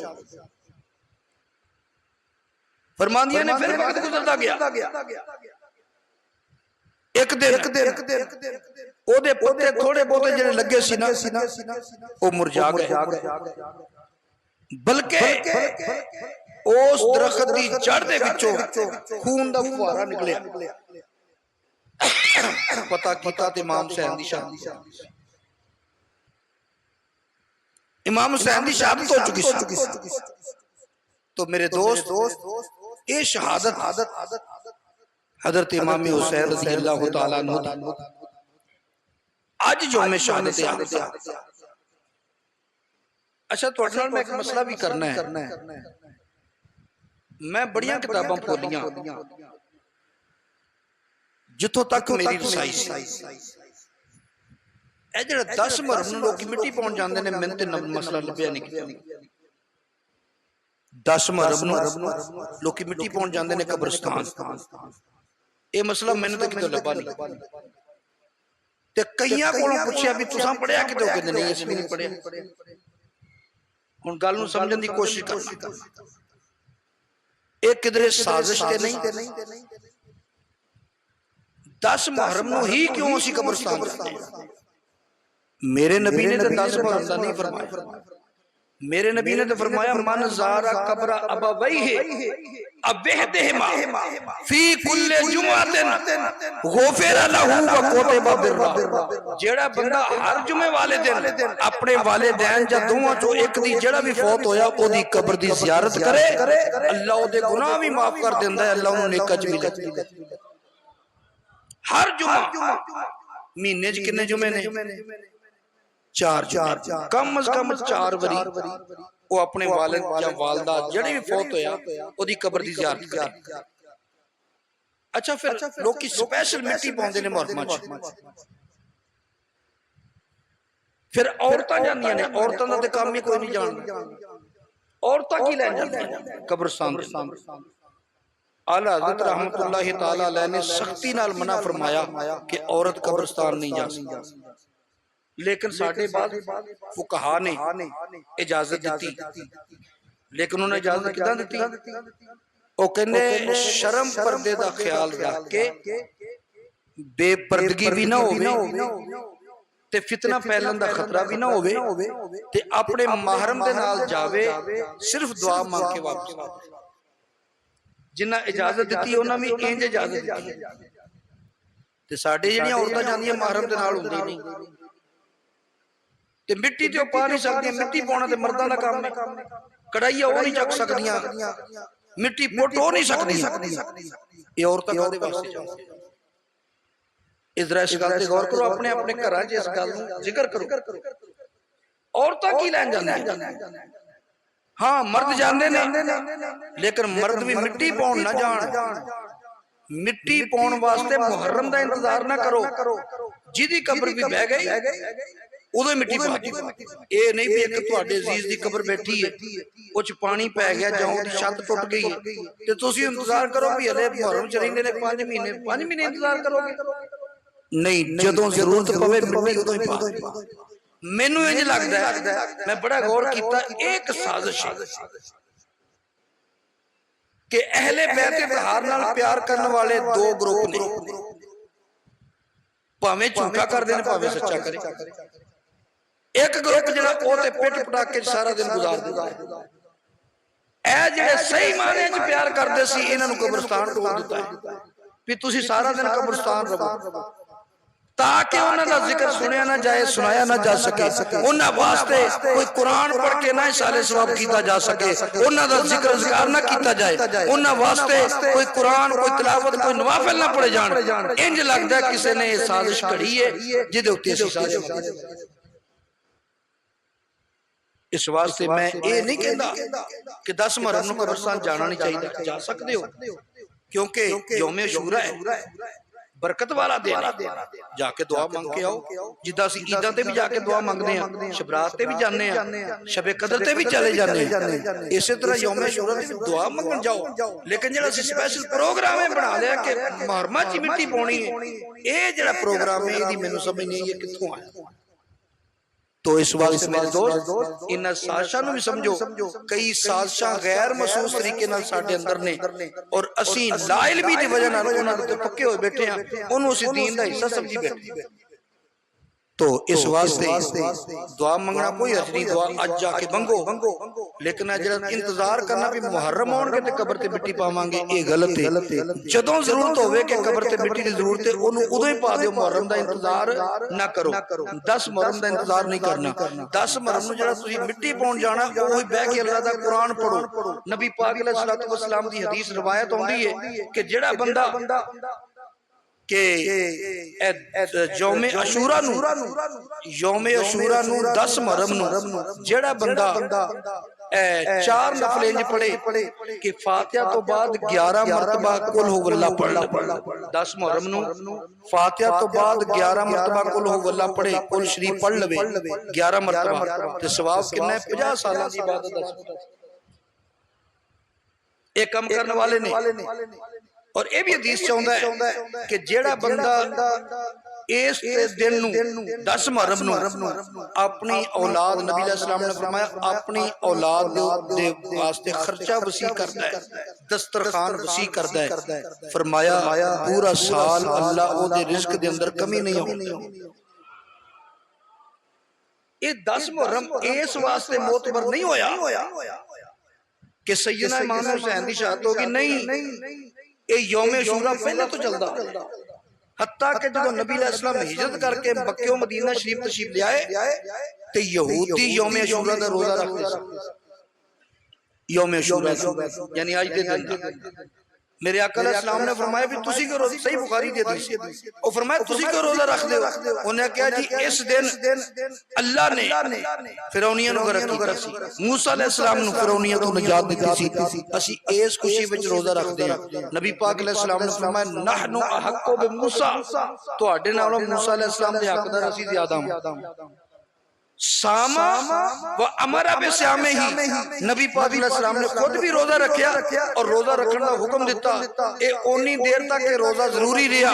फरमांदियां ने फिर वक्त गुजरदा गया एक दिन ओदे पत्ते थोड़े बहुते जेड़े लगे सी ना वो मुरझा गए बल्कि उस दरख्त दी जड़ दे विचों खून दा फुहारा निकलिया। पता कीता ते इमाम हुसैन दी शहादत इमाम हुसैन दी शहादत हो चुकी सी। तो मेरे दोस्त ये शहादत हजरत इमाम हुसैन रज़ी अल्लाह तआला अन्हु अज यौम शहादत आ। अच्छा तुहाडे नाल मैं एक मसला भी करना है। मैं बड़ियां किताबां खोलियां जिथों तक मेरी रसाई सी, ਇਹ ਜਿਹੜਾ 10 ਮੁਹर्रम ਨੂੰ ਲੋਕੀ ਮਿੱਟੀ ਪਾਉਣ ਜਾਂਦੇ ਨੇ, ਮੈਨੂੰ ਤੇ ਮਸਲਾ ਲੱਭਿਆ ਨਹੀਂ ਕਿਤੇ। 10 ਮੁਹर्रम ਨੂੰ ਲੋਕੀ ਮਿੱਟੀ ਪਾਉਣ ਜਾਂਦੇ ਨੇ ਕਬਰਸਤਾਨ, ਇਹ ਮਸਲਾ ਮੈਨੂੰ ਤੇ ਕਿਤੇ ਲੱਭਾ ਨਹੀਂ। ਤੇ ਕਈਆਂ ਕੋਲੋਂ ਪੁੱਛਿਆ ਵੀ ਤੁਸੀਂ ਪੜਿਆ ਕਿਤੇ, ਕਹਿੰਦੇ ਨਹੀਂ ਅਸੀਂ ਵੀ ਨਹੀਂ ਪੜਿਆ। ਹੁਣ ਗੱਲ ਨੂੰ ਸਮਝਣ ਦੀ ਕੋਸ਼ਿਸ਼ ਕਰਨਾ, ਇਹ ਕਿਧਰੇ ਸਾਜ਼ਿਸ਼ ਤੇ ਨਹੀਂ। 10 ਮੁਹर्रम ਨੂੰ ਹੀ ਕਿਉਂ ਅਸੀਂ ਕਬਰਸਤਾਨ ਜਾਂਦੇ ਹਾਂ? मेरे नबी ने तो 10 मुहर्रम का नहीं फरमाया। मेरे नबी ने तो फरमाया मन ज़ारा कब्र अबवैहि अबहदहिमा फी कुल्ले जुमअतिन गुफिरा लहू व कुतिबा बिर्रा। जेड़ा बंदा हर जुमे वाले दिन अपने वालिदैन या दोवां चों एक दी जेड़ा भी फौत होया ओदी कब्र दी ज़ियारत करे, अल्लाह ओदे गुनाह भी माफ कर देंदा है, अल्लाह ओनू नेक अज भी लिखदा है। हर जुमा महीने च कितने जुमे ने? 4 कम अज कम 4 बारी वो अपने वालिद या वालदा जेड़े भी फौत होया ओदी कब्र दी ज़ियारत करे। अच्छा फिर लोग स्पेशल मिट्टी पाउंदे ने मुहर्रम च। फिर औरतां जांदियां ने, औरतां दा ते काम ही कोई नहीं जानदा। औरतां की लैन जांदियां कब्रस्तान दे। आला हज़रत रहमतुल्लाहि तआला अलैह ने सख्ती नाल मना फरमाया कि औरत कब्रस्तान नहीं जा सकती, लेकिन साडे बाद फुकहा ने इजाजत दी। लेकिन उन्होंने इजाजत किदां दी? वो कहंदे शर्म पर्दे दा ख्याल रख के बेपर्दगी भी ना होवे ते फितना फैलन दा खतरा भी ना होवे ते अपने महरम दे नाल जावे, सिर्फ दुआ मांग के वापस आवे। जिन्ना इजाजत दी उन्हां भी इंज इजाजत दी ते साडे जेहड़ियां औरतां जांदियां महरम दे नाल हुंदी नहीं ते मिट्टी ते पा नहीं सकती। मिट्टी पाना ते मर्दां दा काम है, कढ़ाइयां वो नहीं चक सकदियां, मिट्टी पुट हो नहीं सकदियां, ये औरतां कादे वास्ते जांदियां? इस गल ते गौर करो, अपने अपने घरां च इस गल नूं जिक्र करो। औरतां की लैन जांदियां? हाँ मर्द जांदे ने, लेकिन मर्द भी मिट्टी पाउण ना जाण। मिट्टी पाउण वास्ते मुहर्रम दा इंतजार ना करो, जिहदी कब्र भी बह गई उदों मिट्टी पा दी। ये नहीं भी एक तुहाडे अजीज दी कब्र बैठी है, उच पानी पै गया जां ओदी छत टुट गई है ते तुसीं इंतजार करो भी हले मुहर्रम च रहिंदे ने 5 महीने इंतजार करोगे? नहीं, जदों जरूरत पवे मिट्टी उदों ही पा। मैनूं इंज लगदा है, मैं बड़ा गौर कीता, एक साजिश है कि अहले बैत तहार नाल प्यार करने वाले 2 ग्रुप ने, भावें झूठा करदे ने भावें सच्चा करे। एक ग्रुप जिहड़ा ओ ते पिट पटाके सारा दिन गुजार दिंदा है। ए जिहड़े सही माने च प्यार करदे सी इन्हां नूं कब्रस्तान ढोल दित्ता है भी तुसीं सारा दिन कब्रस्तान रहो, ताकि उन्हां दा जिक्र सुनिया ना जाए, सुनाया ना जा सके। उन्हां वास्ते कोई कुरान पढ़ के ना इसाले सवाब कीता जा सके, उन्हां दा जिक्र ज़िकार ना कीता जाए, उन्हां वास्ते कोई कुरान कोई तिलावत कोई नवाफिल ना पढ़े जाण। इंज लगदा किसी ने साजिश घड़ी है जिहदे उत्ते असीं साजिश। इस वास्ते मैं ये नहीं कहता कि 10 मुहर्रम नूं कब्रस्तान जाना नहीं चाहिए, जा सकते हो, क्योंकि यौम अशूरा है, बरकत वाला दिन है। जाके दुआ मंग के आओ, जिद्दां असीं ईदां ते भी जाके दुआ मंगदे हां, शबरात ते भी जाने हां, शबे कदर ते भी चले जाने हां, इसे तरह यौम अशूरा ते दुआ मंगण जाओ। लेकिन जिहड़ा असीं स्पैशल प्रोग्राम है बना लिया कि मुहर्रम च मिट्टी पाउणी है, ये जिहड़ा प्रोग्राम है इहदी मैनूं समझ नहीं आई कित्थों आया। तो इस वास्ते मेरे दोस्त इन साजिशां नूं भी समझो, कई साजिशां गैर महसूस तरीके नाल साडे अंदर ने और असीं लाइलमी दी वजह नाल उन्हां दे पक्के होए बैठे हां, उहनूं असीं दीन दा हिस्सा समझी बैठे। तो इस वास्ते दुआ मंगना कोई हर्ज नहीं, दुआ अज जाके मंगो, लेकिन जरा इंतजार करना भी मुहर्रम आउणगे ते कबर ते मिट्टी पावांगे, ये गलत है। जदों जरूरत होवे कि कबर ते मिट्टी दी जरूरत है ओनू उदों ही पा दिओ, मुहर्रम दा इंतजार ना करो। 10 मुहर्रम दा इंतजार नहीं करना। 10 मुहर्रम नूं जेड़ा तुसीं मिट्टी पाउण जाना ओही बैठ के अल्लाह दा कुरान पढ़ो। नबी पाक अलैहिस्सलातु वस्सलाम दी हदीस रिवायत आउंदी है कि जेड़ा बंदा के यौमे अशूरा नूं 10 मुहर्रम नूं जेड़ा बंदा 4 नफल इंज पढ़े कि फातिहा तो बाद 11 मरतबा कुल हु वल्लाह पढ़ 10 मुहर्रम नूं फातिहा तो बाद 11 मरतबा कुल हु वल्लाह पढ़े, कुल शरीफ पढ़ लवे 11 मरतबा, ते सवाब कितना है? 50 साल की इबादत दा। एक कम करने वाले ने और ये भी हदीस चाहुंदा है कि जेड़ा बंदा इस दिन नूं 10 मुहर्रम नूं अपनी औलाद, नबी अलैहि सलाम ने फरमाया अपनी औलाद दे वास्ते खर्चा वसी करदा है, दस्तरखान वसी करदा है, फरमाया पूरा साल अल्लाह ओदे रिज़्क दे अंदर कमी नहीं होगी। ये 10 मुहर्रम इस वास्ते मोतबर नहीं होया कि सैयदना इमाम हुसैन दी शहादत होगी, नहीं, ये यौम अशूरा पहले तो चलता, हत्ता कि जब नबी अलैहि सलाम हिजरत करके मक्के मदीना शरीफ तशरीफ ले आए ते यहूदी यौम अशूरा दा रोजा रखते सन। यौम अशूरा यानी आज दे दिन मेरे आका अलैहि सलाम ने फरमाया भी तुसी क्यों रोजा, सही बुखारी दी हदीस है, और फरमाया तुसी क्यों रोजा रखदे हो? उन्हें कहा जी इस दिन अल्लाह ने फिरौनियां नूं गरक कीता सी, मूसा अलैहि सलाम नूं फिरौनियां तो निजात दित्ती सी, असी इस खुशी विच रोजा रखदे हां। नबी पाक अलैहि सलाम ने फरमाया नहनु अहक्कु बि मूसा, तुहाडे नालों मूसा अलैहि सलाम दे हकदार असी ज्यादा हां। सामा व अमरा बिस्यामे ही, नबी पाक अलैहि सलाम ने खुद भी रोजा रखया और रोजा रखने का हुक्म दिता। ए ओनी देर तक रोजा जरूरी रहा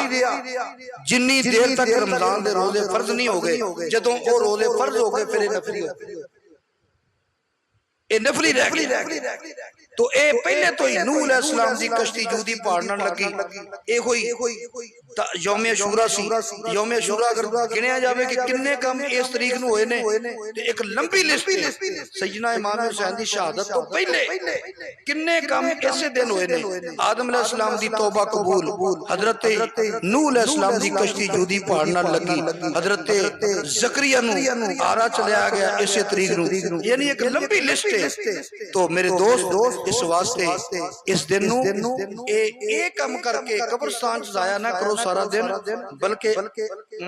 जिन्नी देर तक रमजान दे रोजे फर्ज नहीं हो गए। जदों ओ रोजे फर्ज हो गए फिर नफली हो गए, ए नफली रह गई। तो ए पहले तो ही नूह अलैहिस्सलाम दी कश्ती जूदी पाड़न लगी, ए होई यौम अशूरा सी। यौम अशूरा अगर गिनया जावे कि किन्ने काम इस तारीख नूं होए ने ते एक लंबी लिस्ट है। सैयदना इमाम हुसैन दी शहादत तो पहले किन्ने काम ऐसे दिन होए ने। आदम अलैहिस्सलाम दी तौबा कबूल, हजरत नूह अलैहिस्सलाम दी कश्ती जूदी पाड़न लगी, हजरत ज़करिया नूं आरा चलाया गया इसे तारीख नूं, यानी एक लंबी लिस्ट है। तो मेरे दोस्त इस वास्ते इस दिन नूं ए कम करके कब्रिस्तान च जाया ना करो सारा दिन, बल्कि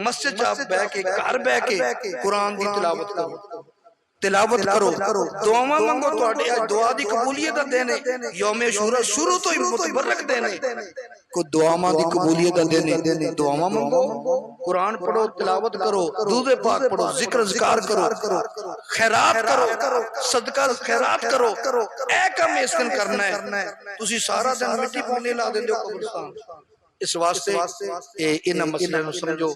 मस्जिद च बैठ के घर बैठ के कुरान दी तिलावत करो, तिलावत करो, दुआवां मंगो। तुहाडे अज दुआ दी कबूलियत दा दिन है। यौम अशूरा शुरू तो ही मुतबरक दिन है, को दुआवां दी कबूलियत दा दिन है। दुआवां मंगो, कुरान पढ़ो, तिलावत करो, दुरूद पाक पढ़ो, जिक्र अज़कार करो, खैरात करो, सदका खैरात करो। ए काम इस दिन करना है। तुसी सारा दिन मिट्टी पाने ला देंदे हो कब्रिस्तान। इस वास्ते इन्हां मसलियां नूं समझो।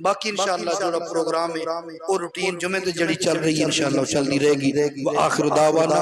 बाकी इंशाअल्लाह जो प्रोग्राम है वो रूटीन जुमे ते जड़ी चल रही है इंशाअल्लाह चलती रहेगी। व आखिर दावाना